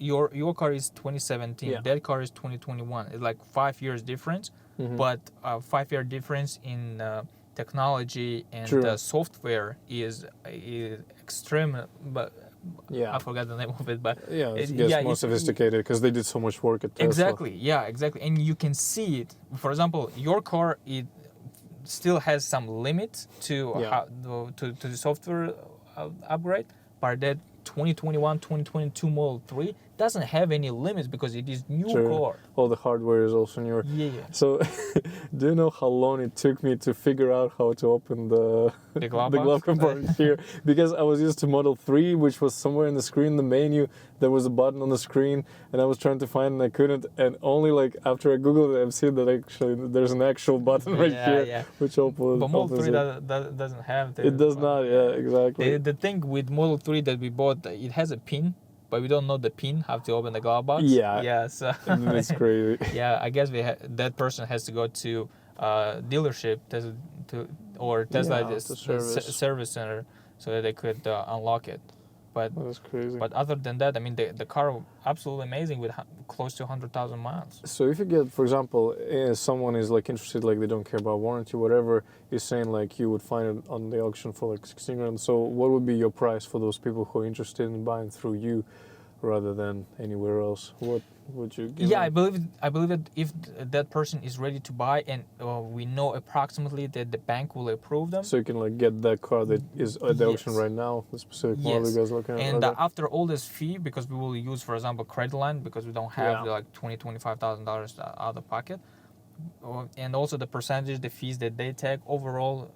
your car is 2017. Yeah. That car is 2021. It's like 5 years difference. But 5-year difference in technology and software is extreme, but Yeah. I forgot the name of it, but Yeah, it gets more sophisticated because they did so much work at Tesla. Exactly. Yeah, exactly. And you can see it. For example, your car, it still has some limit to to the software upgrade, but that 2021, 2022 Model 3 doesn't have any limits because it is new car. All the hardware is also newer. Yeah. So, do you know how long it took me to figure out how to open the glove compartment here? Because I was used to Model 3, which was somewhere in the screen, the menu, there was a button on the screen, and I was trying to find it and I couldn't. And only like after I googled it, I've seen that actually there's an actual button here, which opens. But Model 3 doesn't have the. It does not. Yeah, exactly. The thing with Model 3 that we bought, it has a pin, but we don't know the pin, how to open the glove box. Yeah. So it's crazy. Yeah, I guess that person has to go to dealership or Tesla service center so that they could unlock it. But that's crazy. But other than that, I mean, the car absolutely amazing with close to 100,000 miles. So if you get, for example, someone is like interested, like they don't care about warranty, whatever, is saying like you would find it on the auction for like 16 grand. So what would be your price for those people who are interested in buying through you rather than anywhere else? What would you give? Yeah, I believe that if that person is ready to buy and we know approximately that the bank will approve them. So you can like get that car that is at the auction right now, the specific model you guys looking at. And after all this fee, because we will use, for example, credit line because we don't have like $25,000 out of pocket, and also the percentage, the fees that they take overall,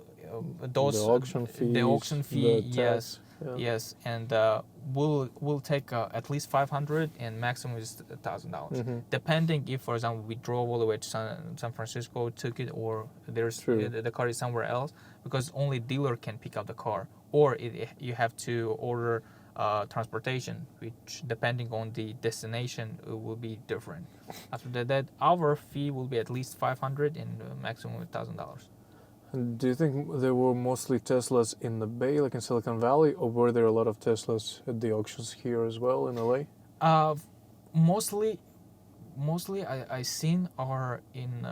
the auction fee, yes. Yes, and we'll take at least $500 and maximum is $1,000, depending if, for example, we drove all the way to San Francisco, took it, or the car is somewhere else, because only dealer can pick up the car, or you have to order transportation, which depending on the destination will be different. After that, our fee will be at least $500 and maximum $1,000. Do you think there were mostly Teslas in the Bay, like in Silicon Valley, or were there a lot of Teslas at the auctions here as well in LA? Mostly I seen are in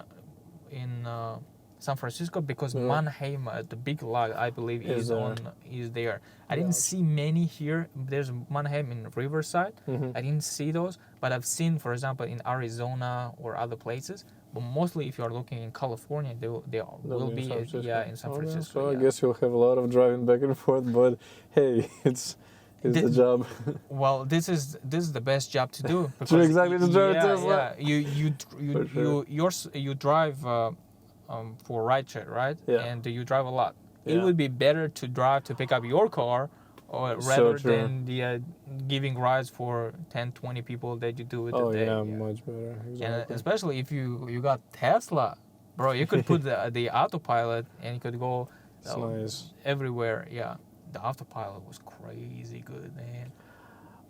San Francisco because Mannheim, the big lot, I believe is there. I didn't see many here. There's Mannheim in Riverside. I didn't see those, but I've seen, for example, in Arizona or other places. But mostly, if you are looking in California, they will be in San Francisco. So I guess you'll have a lot of driving back and forth. But hey, it's the job. Well, this is the best job to do. True, exactly. To drive a Tesla. You drive for rideshare, right? Yeah. And you drive a lot. It would be better to drive to pick up your car, or rather than giving rides for 10, 20 people that you do with the day. Much better. Exactly. And especially if you got Tesla, bro, you could put the Autopilot and you could go everywhere. Yeah, the Autopilot was crazy good, man.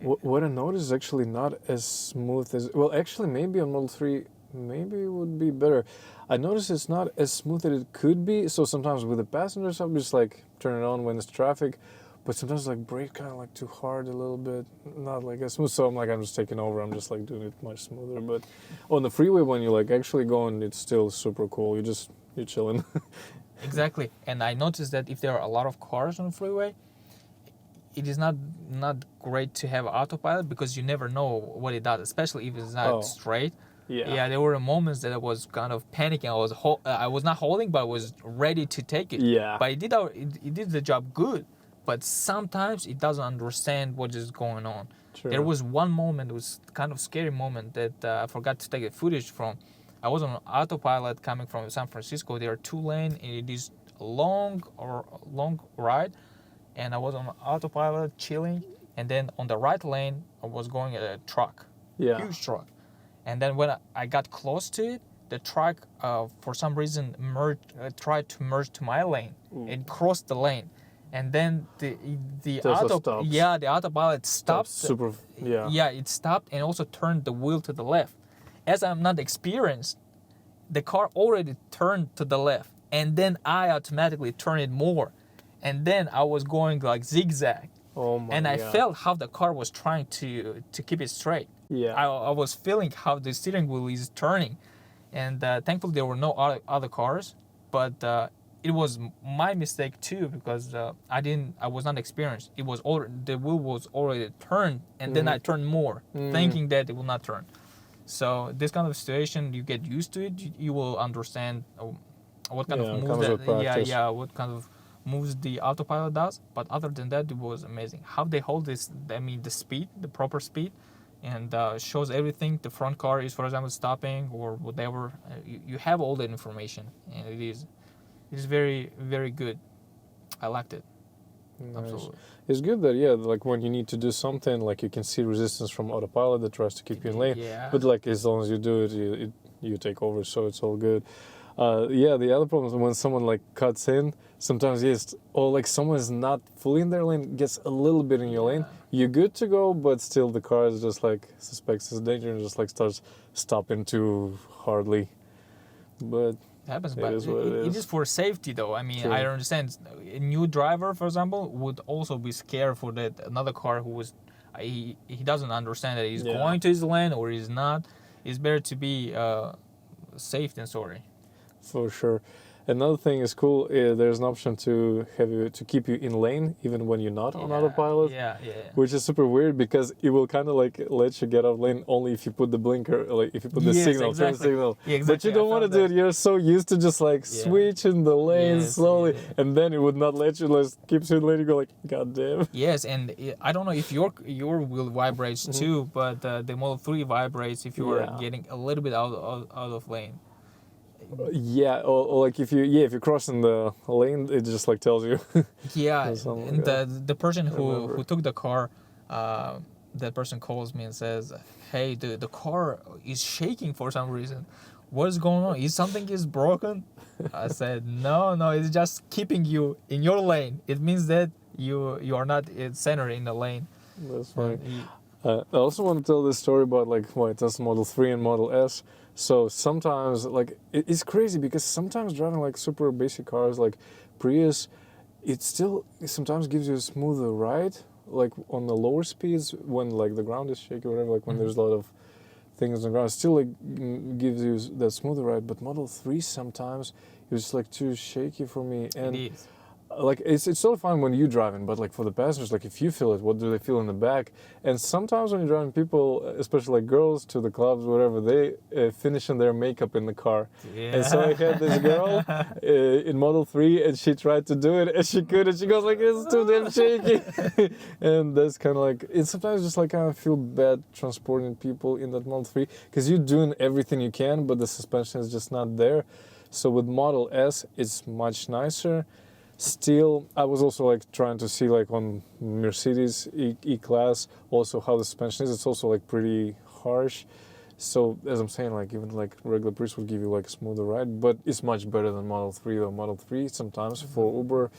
What I noticed is actually not as smooth as... Well, actually, maybe on Model 3, maybe it would be better. I noticed it's not as smooth as it could be. So sometimes with the passengers, I'm just like turn it on when it's traffic. But sometimes like brake kind of like too hard a little bit, not like as smooth. So I'm just taking over. I'm just like doing it much smoother. But on the freeway, when you're like actually going, it's still super cool. You're chilling. Exactly. And I noticed that if there are a lot of cars on the freeway, it is not great to have Autopilot because you never know what it does, especially if it's not straight. Yeah, there were moments that I was kind of panicking. I was not holding, but I was ready to take it. Yeah. But it did the job good. But sometimes it doesn't understand what is going on. True. There was one moment, it was kind of scary moment that I forgot to take the footage from. I was on Autopilot coming from San Francisco. There are 2 lanes, and it is a long ride. And I was on Autopilot chilling, and then on the right lane, I was going a truck, huge truck. And then when I got close to it, the truck, for some reason, tried to merge to my lane and crossed the lane. And then the Autopilot stopped. It stopped and also turned the wheel to the left. As I'm not experienced, the car already turned to the left, and then I automatically turned it more, and then I was going like zigzag. Oh my and I God. felt how the car was trying to keep it straight. Yeah. I was feeling how the steering wheel is turning, and thankfully there were no other cars, but it was my mistake too, because I was not experienced. It was the wheel was already turned, and then I turned more, thinking that it will not turn. So this kind of situation, you get used to it. You will understand what kind of moves what kind of moves the autopilot does. But other than that, it was amazing how they hold this. I mean, the speed, the proper speed, and shows everything. The front car is, for example, stopping or whatever. You have all that information, and it is very, very good. I liked it. Nice. Absolutely. It's good that like when you need to do something, like you can see resistance from autopilot that tries to keep you in lane. Yeah. But like as long as you do it, you take over, so it's all good. The other problem is when someone like cuts in, sometimes or like someone is not fully in their lane, gets a little bit in your lane, you're good to go, but still the car is just like suspects it's danger and just like starts stopping too hardly. But it happens, it but is it is for safety though. I mean, True. I understand a new driver, for example, would also be scared for that another car who was he doesn't understand that he's going to his lane or he's not. It's better to be safe than sorry. For sure. Another thing is cool. There's an option to keep you in lane even when you're not on autopilot. Which is super weird because it will kind of like let you get off lane only if you put the blinker, like if you put the signal, turn signal. Yeah, exactly. But you don't want to do it. You're so used to just like switching the lanes slowly, and then it would not let you. Like keeps you in lane. You go like, God damn. Yes, and I don't know if your wheel vibrates too, but the Model 3 vibrates if you are getting a little bit out of lane. Or like if you're crossing the lane, it just like tells you. And the person who took the car, that person calls me and says, "Hey, the car is shaking for some reason. What is going on? Something is broken?" I said, "No, it's just keeping you in your lane. It means that you are not centered in the lane." That's funny. I also want to tell this story about like my Tesla Model 3 and Model S. So sometimes like it's crazy because sometimes driving like super basic cars like Prius, it still sometimes gives you a smoother ride like on the lower speeds when like the ground is shaky or whatever, like when there's a lot of things on the ground, it still like gives you that smoother ride. But Model 3 sometimes it was like too shaky for me. And it is. Like it's totally fine when you're driving, but like for the passengers, like if you feel it, what do they feel in the back? And sometimes when you're driving, people, especially like girls to the clubs, whatever, they finishing their makeup in the car. And so I had this girl in Model 3, and she tried to do it, and she couldn't. She goes like, "It's too damn shaky." And that's kind of like it's sometimes just like I feel bad transporting people in that Model 3 because you're doing everything you can, but the suspension is just not there. So with Model S, it's much nicer. Still, I was also like trying to see like on Mercedes E-Class also how the suspension is. It's also like pretty harsh. So as I'm saying, like even like regular Prius would give you like a smoother ride, but it's much better than Model 3 though. Model 3 sometimes for Uber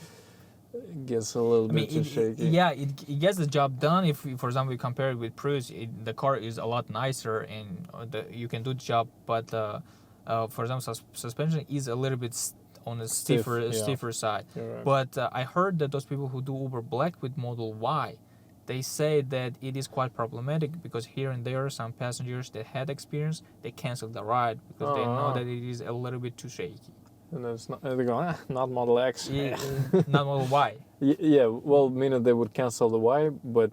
gets a little bit too shaky. It gets the job done. If, for example, we compare it with Prius, the car is a lot nicer and you can do the job. But for example, suspension is a little bit on the stiffer side. Right. But I heard that those people who do Uber Black with Model Y, they say that it is quite problematic because here and there some passengers that had experience, they canceled the ride because they know that it is a little bit too shaky. And it's not, they go, not Model X. Not Model Y. Well, meaning they would cancel the Y, but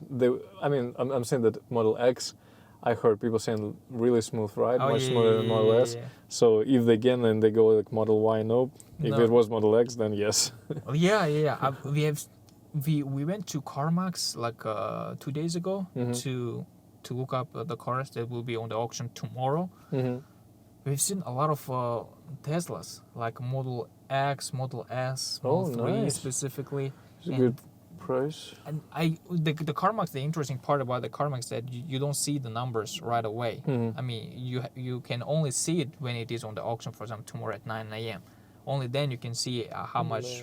I'm saying that Model X, I heard people saying really smooth ride, much smoother than Model S. So if they get and they go like Model Y, nope. If it was Model X, then yes. We went to CarMax like 2 days ago to look up the cars that will be on the auction tomorrow. We've seen a lot of Teslas, like Model X, Model S, Model 3 specifically. It's a good price. And the CarMax, the interesting part about the CarMax that you don't see the numbers right away. I mean, you can only see it when it is on the auction, for example, tomorrow at 9 a.m. Only then you can see how much,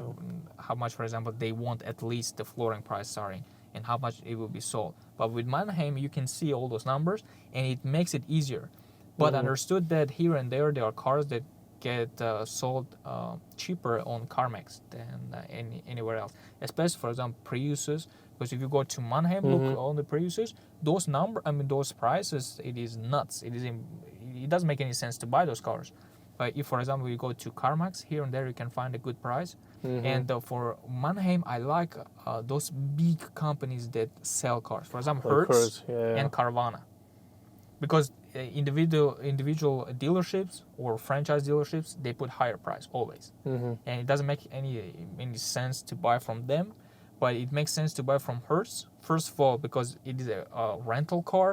for example, they want at least the flooring price starting and how much it will be sold. But with Mannheim, you can see all those numbers and it makes it easier. But understood that here and there are cars that get sold cheaper on CarMax than anywhere else. Especially, for example, Priuses. Because if you go to Mannheim, look on the Priuses, those prices, it is nuts. It doesn't make any sense to buy those cars. But if, for example, you go to CarMax, here and there you can find a good price. Mm-hmm. And for Mannheim, I like those big companies that sell cars. For example, Like Hertz Hertz, yeah. and Carvana. Because individual dealerships or franchise dealerships, they put higher price always. Mm-hmm. And it doesn't make any sense to buy from them, but it makes sense to buy from Hertz. First of all, because it is a rental car.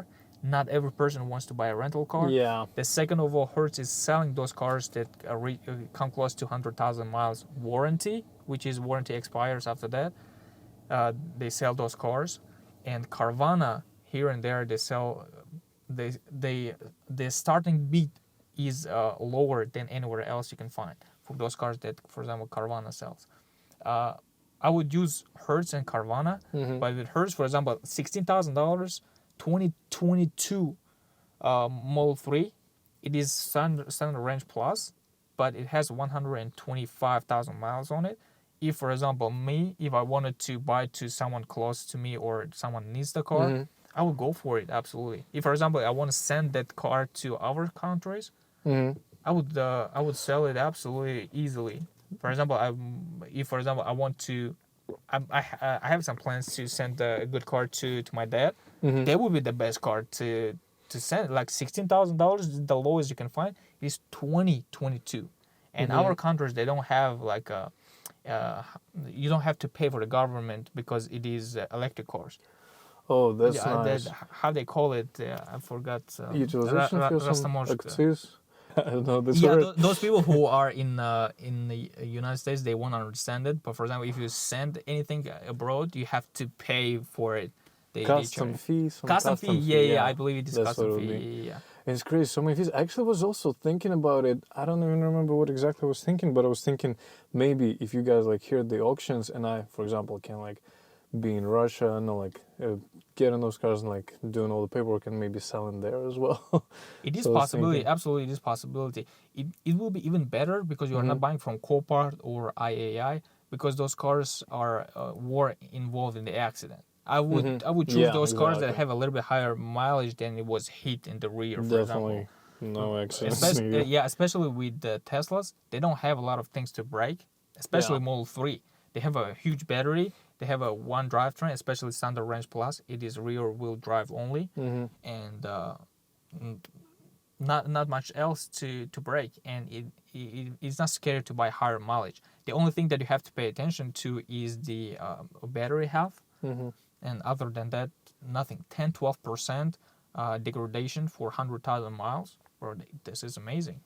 Not every person wants to buy a rental car. Yeah. The second of all, Hertz is selling those cars that come close to 100,000 miles warranty, which is warranty expires after that. They sell those cars. And Carvana, here and there, they sell. The starting bid is lower than anywhere else you can find for those cars that, for example, Carvana sells. I would use Hertz and Carvana, Mm-hmm. but with Hertz, for example, $16,000, 2022 Model 3, it is standard range plus, but it has 125,000 miles on it. If, for example, if I wanted to buy to someone close to me or someone needs the car, Mm-hmm. I would go for it, absolutely. If, for example, I want to send that car to other countries, Mm-hmm. I would sell it absolutely easily. For example, if for example I want to, I have some plans to send a good car to my dad. Mm-hmm. That would be the best car to send. Like $16,000, the lowest you can find is 2022, and Mm-hmm. our countries they don't have like a. You don't have to pay for the government because it is electric cars. Oh, that's Yeah, nice. how they call it? I forgot. Utilization fee or something? Acciz? I don't know this Yeah, word. those people who are in the United States, they won't understand it. But for example, if you send anything abroad, you have to pay for it. They Custom charge. fee? Some Custom fee, yeah, I believe it is That's custom what it would fee. be. Yeah. And it's crazy, so many fees. I actually was also thinking about it. I don't even remember what exactly I was thinking, but I was thinking maybe if you guys like hear the auctions and I, for example, can like be in Russia and like getting those cars and like doing all the paperwork and maybe selling there as well. It is So I was possibility, thinking- absolutely, it is possibility. It will be even better because you are not Mhm. buying from Copart or IAI because those cars were involved in the accident. I would choose Yeah, those cars that exactly. have a little bit higher mileage than it was hit in the rear, for Definitely example. no accidents. Especially, yeah, especially with the Teslas, they don't have a lot of things to break. Especially Yeah. Model 3, they have a huge battery. They have a one drivetrain, especially standard range plus. It is rear wheel drive only, Mm-hmm. and not much else to break. And it's not scary to buy higher mileage. The only thing that you have to pay attention to is the battery health, Mm-hmm. and other than that, nothing. 10-12% degradation for 100,000 miles. Bro, this is amazing.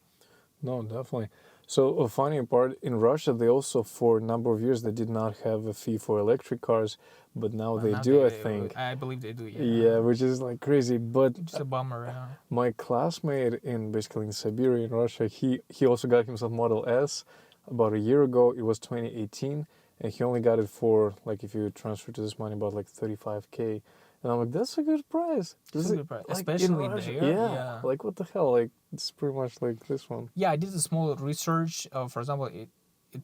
No, definitely. So a funny part, in Russia, they also, for a number of years, they did not have a fee for electric cars, but now they Now do, I think. I believe they do, yeah. Yeah, which is like crazy. But It's a bummer, yeah. my classmate basically in Siberia, in Russia, he also got himself Model S about a year ago. It was 2018, and he only got it for, like, if you transfer to this money, about like 35K. And I'm like, that's a good price. It's a good price, especially in Russia. there, Yeah. yeah. Like, what the hell? Like, it's pretty much like this one. Yeah, I did a small research. For example,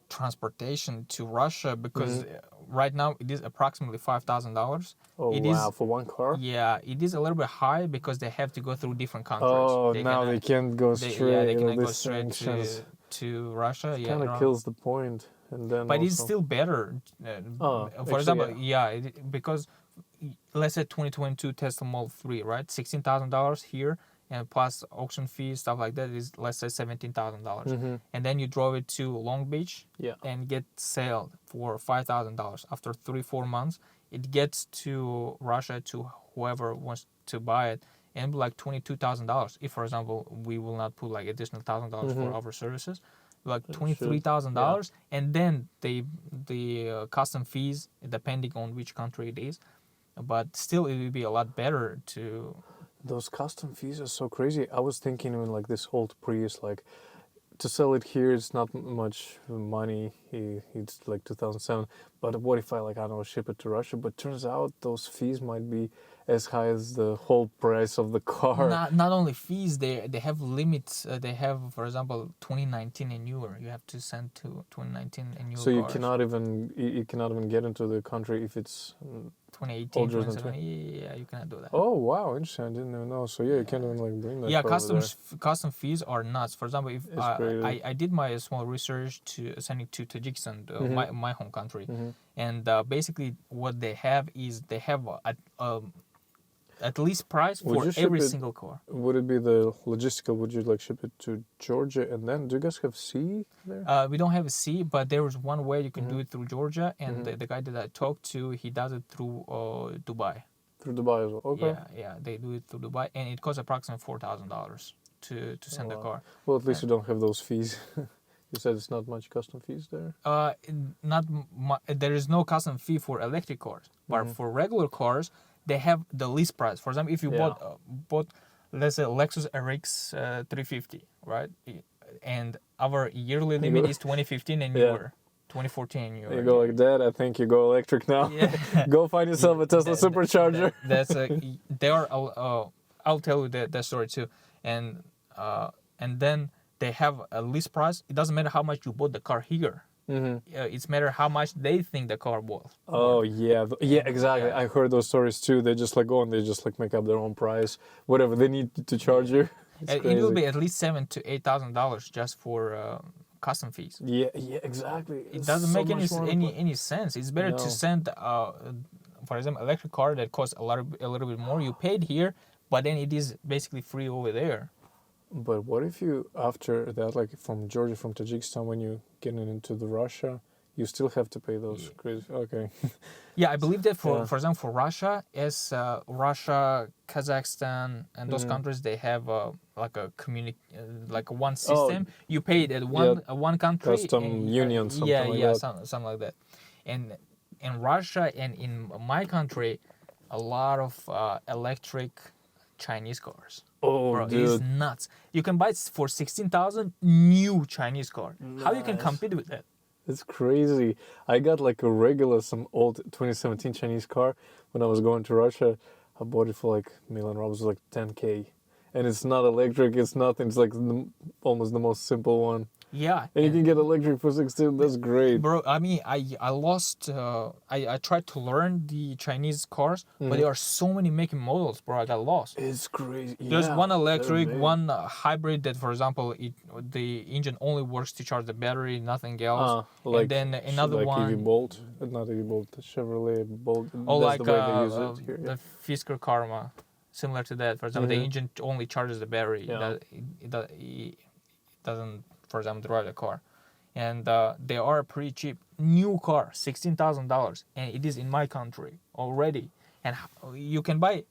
transportation to Russia because right now it is approximately $5,000. Oh, It wow, is- for one car? Yeah, it is a little bit high because they have to go through different countries. Oh, They now cannot- they can't go they- straight. Yeah, they all cannot go these straight sanctions. to Russia. Yeah, Kind of kills the point. And then but also, it's still better. Oh, For actually, example, because let's say 2022 Tesla Model 3, right? $16,000 here, and plus auction fees, stuff like that is, let's say, $17,000. Mhm. And then you drove it to Long Beach Yeah. and get sold for $5,000. After 3-4 months, it gets to Russia, to whoever wants to buy it, and like $22,000. If, for example, we will not put like additional $1,000 for our services, like $23,000, and then the custom fees depending on which country it is. But still, it would be a lot better to. Those custom fees are so crazy. I was thinking when like this old Prius, like to sell it here, it's not much money. It's like 2007. But what if I like, I don't know, ship it to Russia? But turns out those fees might be as high as the whole price of the car. Not only fees, they have limits. They have, for example, 2019 and newer. You have to send to 2019 and newer. So you cars. cannot even get into the country if it's 2018, Older than 2017. Yeah, you cannot do that. Oh wow, interesting. I didn't even know. So yeah, you can't even like bring that. Yeah, car over custom fees are nuts. For example, if It's crazy. I did my small research to sending to Tajikistan, my home country, Mhm. and basically what they have is they have at least price Would for you ship every it? single car. Would it be the logistical? Would you like ship it to Georgia and then do you guys have sea there? We don't have a C, but there is one way you can do Mhm. it through Georgia, and Mhm. the guy that I talked to, he does it through Dubai. Through Dubai as well. Okay. Yeah, they do it through Dubai, and it costs approximately $4,000 to send the Wow. car. Well, at least you don't have those fees. You said it's not much custom fees there. There is no custom fee for electric cars, but Mhm. for regular cars, they have the list price. For example, if you Yeah. bought let's say Lexus RX 350, right, and our yearly You limit go- is 2015 and Yeah. newer, 2014 and newer. You go like that. I think you go electric now. Yeah. Go find yourself a Tesla supercharger. That's they are. I'll tell you that story too, and then they have a list price. It doesn't matter how much you bought the car here. hmm It's matter how much they think the car worth. Oh yeah, yeah, exactly. Yeah. I heard those stories too. They just like go and they just like make up their own price, whatever they need to charge you. It's It will crazy. be at least $7,000 to $8,000 just for custom fees. Yeah, yeah, exactly. It It's doesn't so make much more to put- any sense. It's better No. to send, for example, electric car that costs a little bit more. You paid here, but then it is basically free over there. But what if you after that, like from Georgia, from Tajikistan, when you get into the Russia, you still have to pay those Yeah. crazy. Okay. Yeah, I believe that Yeah. for example, for Russia, Russia, Kazakhstan, and those Mhm. countries, they have like a like one Oh, system. You pay it at one country. Custom and, union, something yeah, like yeah, that. something like that. And in Russia and in my country, a lot of electric Chinese cars. Oh, Bro, it is dude. nuts. You can buy it for 16,000 new Chinese car. How you can Nice. compete with that? It's crazy. I got like a regular, some old 2017 Chinese car when I was going to Russia. I bought it for like million rubles, like 10K. And it's not electric, it's nothing. It's like almost the most simple one. Yeah. And you can get electric for 16. That's great. Bro, I mean, I lost. I tried to learn the Chinese cars, but there are so many making models, bro. I got lost. It's crazy. There's Yeah, one they're electric, big. one hybrid that, for example, the engine only works to charge the battery, nothing else. Like and then another like one, EV Bolt, not EV Bolt, Chevrolet Bolt. oh, That's like the way they use it here. the Fisker Karma, similar to that. For example, the engine only charges the battery. Yeah. It doesn't, for example, drive the car. And they are pretty cheap. New car, $16,000, and it is in my country already. And you can buy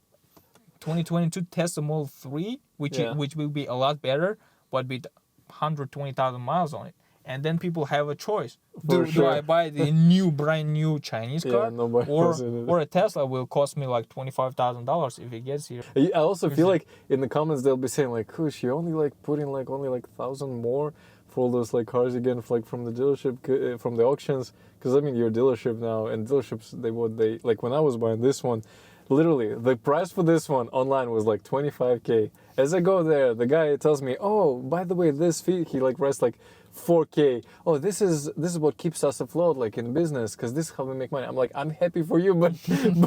2022 Tesla Model 3, which will be a lot better, but with 120,000 miles on it. And then people have a choice. Do I buy the brand new Chinese car, nobody wants it. or a Tesla will cost me like $25,000 if it gets here? I also feel like in the comments they'll be saying like, "Kush, you only like putting like only like 1,000 more for all those like cars you get like from the dealership, from the auctions." Because I mean, you're a dealership now, and dealerships they like when I was buying this one, literally the price for this one online was like 25K. As I go there, the guy tells me, "Oh, by the way, this fee," he like writes like 4K. "Oh, this is what keeps us afloat, like in business, because this is how we make money." I'm like, "I'm happy for you, but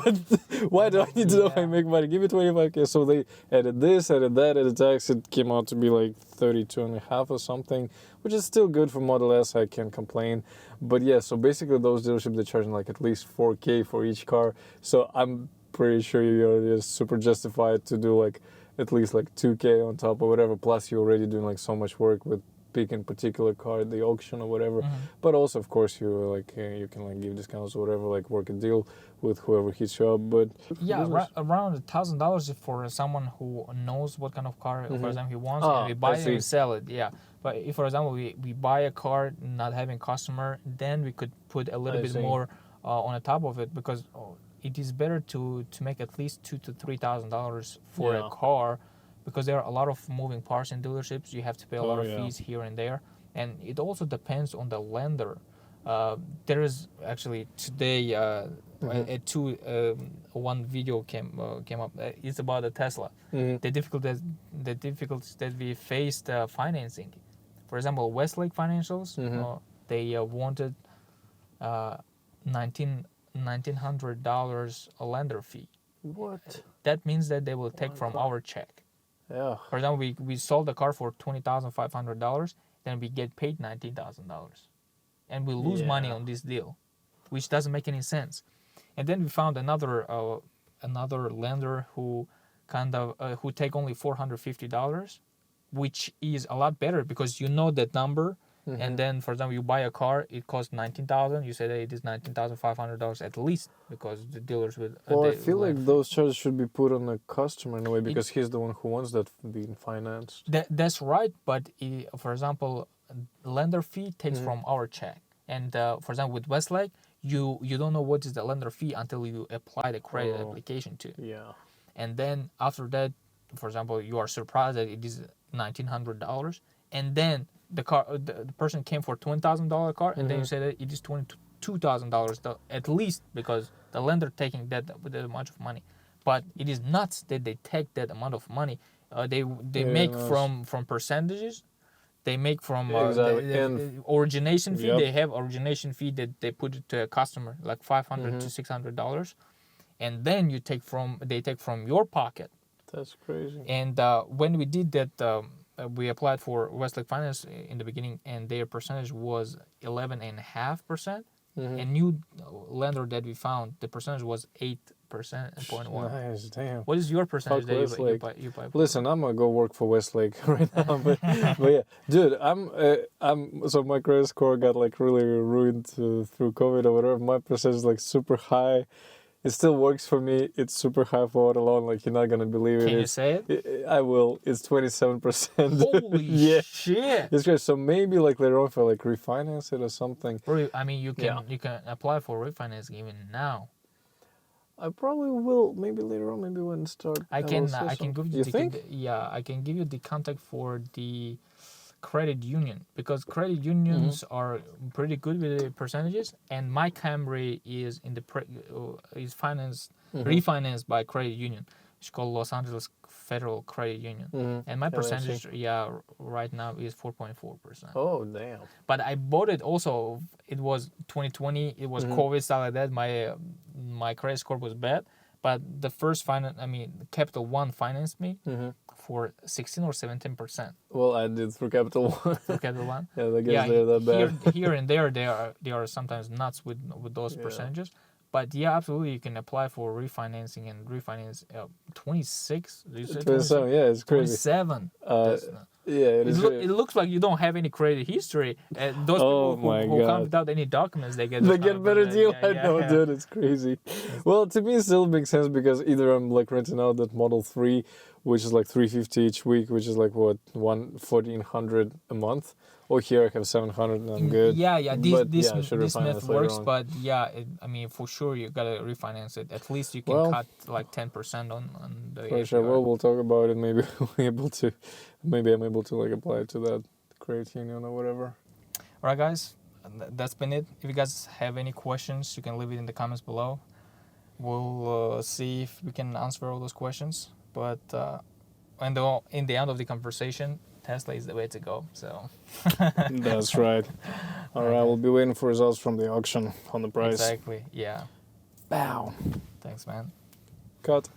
but why do I need to know how I make money? Give me 25K." So they added this, added that, added tax. It came out to be like 32.5 or something, which is still good for Model S. I can't complain. But yeah, so basically those dealerships they're charging like at least 4K for each car. So I'm pretty sure you're just super justified to do like at least like 2K on top or whatever. Plus you're already doing like so much work with picking particular car at the auction or whatever. But also of course you like you can like give discounts or whatever, like work a deal with whoever hits you up. But yeah, around $1,000 for someone who knows what kind of car, for example, he wants, and we buy it and we sell it. Yeah, but if, for example, we buy a car not having customer, then we could put a little bit more on the top of it, because it is better to make at least $2,000 to $3,000 for a car, because there are a lot of moving parts in dealerships. You have to pay a lot of fees here and there, and it also depends on the lender. There is actually today one video came up. It's about the Tesla. The difficulties that we faced financing. For example, Westlake Financials, they wanted $1,900 a lender fee. What? That means that they will take my from God. our check. Yeah. For example, we sold the car for $20,500, then we get paid $19,000, and we lose money Yeah. on this deal, which doesn't make any sense. And then we found another lender who who take only $450, which is a lot better because you know that number. Mm-hmm. And then, for example, you buy a car, it costs $19,000. You say that it is $19,500 at least because the dealers will. Well, I feel like those charges should be put on the customer in a way because he's the one who wants that being financed. That's right, but for example, lender fee takes from our check, and for example, with Westlake, you don't know what is the lender fee until you apply the credit application to. Yeah. And then after that, for example, you are surprised that it is $1,900, and then the person came for $20,000 car, and then you say that it is $22,000 at least because the lender taking that amount of money. But it is nuts that they take that amount of money. They make from percentages. They make from the origination fee. Yep. They have origination fee that they put it to a customer like $500 to $600, and then they take from your pocket. That's crazy. And when we did that, we applied for Westlake Finance in the beginning, and their percentage was 11.5%. A new lender that we found, the percentage was 8.1. Nice, damn. What is your percentage that you buy? Listen, I'm gonna go work for Westlake right now, but yeah, dude, so my credit score got like really ruined through COVID or whatever. My percentage is like super high. It still works for me. It's super high for auto loan. Like, you're not gonna believe it. Can you say it? I will. It's 27%. Holy shit! It's great. So maybe like later on, if I like refinance it or something. I mean, you can apply for refinancing even now. I probably will. Maybe later on. Maybe when it start. I can give you. You think? I can give you the contact for the credit union because credit unions are pretty good with the percentages, and my Camry is refinanced by credit union. It's called Los Angeles Federal Credit Union, and my percentage right now is 4.4%. Oh damn! But I bought it also. It was 2020. It was COVID, stuff like that. My credit score was bad. But the first Capital One financed me for 16 or 17%. Well, I did through Capital One. Through Capital One. Yeah, I guess they're that bad. Here and there, they are sometimes nuts with those percentages. But yeah, absolutely, you can apply for refinancing and refinance 26. 27, yeah, it's crazy. 27. Yeah, it looks like you don't have any credit history. Those people who come without any documents, they get better deal. I know, dude, it's crazy. Well, to me, it still makes sense because either I'm like renting out that Model 3, which is like $350 each week, which is like what $1,400 a month. Or here I have 700 and I'm good. This math works, but for sure you gotta refinance it. At least you can cut like 10% on the. For sure. Well, we'll talk about it. Maybe I'm able to like apply to that credit union or whatever. All right, guys, that's been it. If you guys have any questions, you can leave it in the comments below. We'll see if we can answer all those questions. But in the end of the conversation, Tesla is the way to go. So that's right. All right, we'll be waiting for results from the auction on the price. Exactly. Yeah. Bow. Thanks, man. Cut.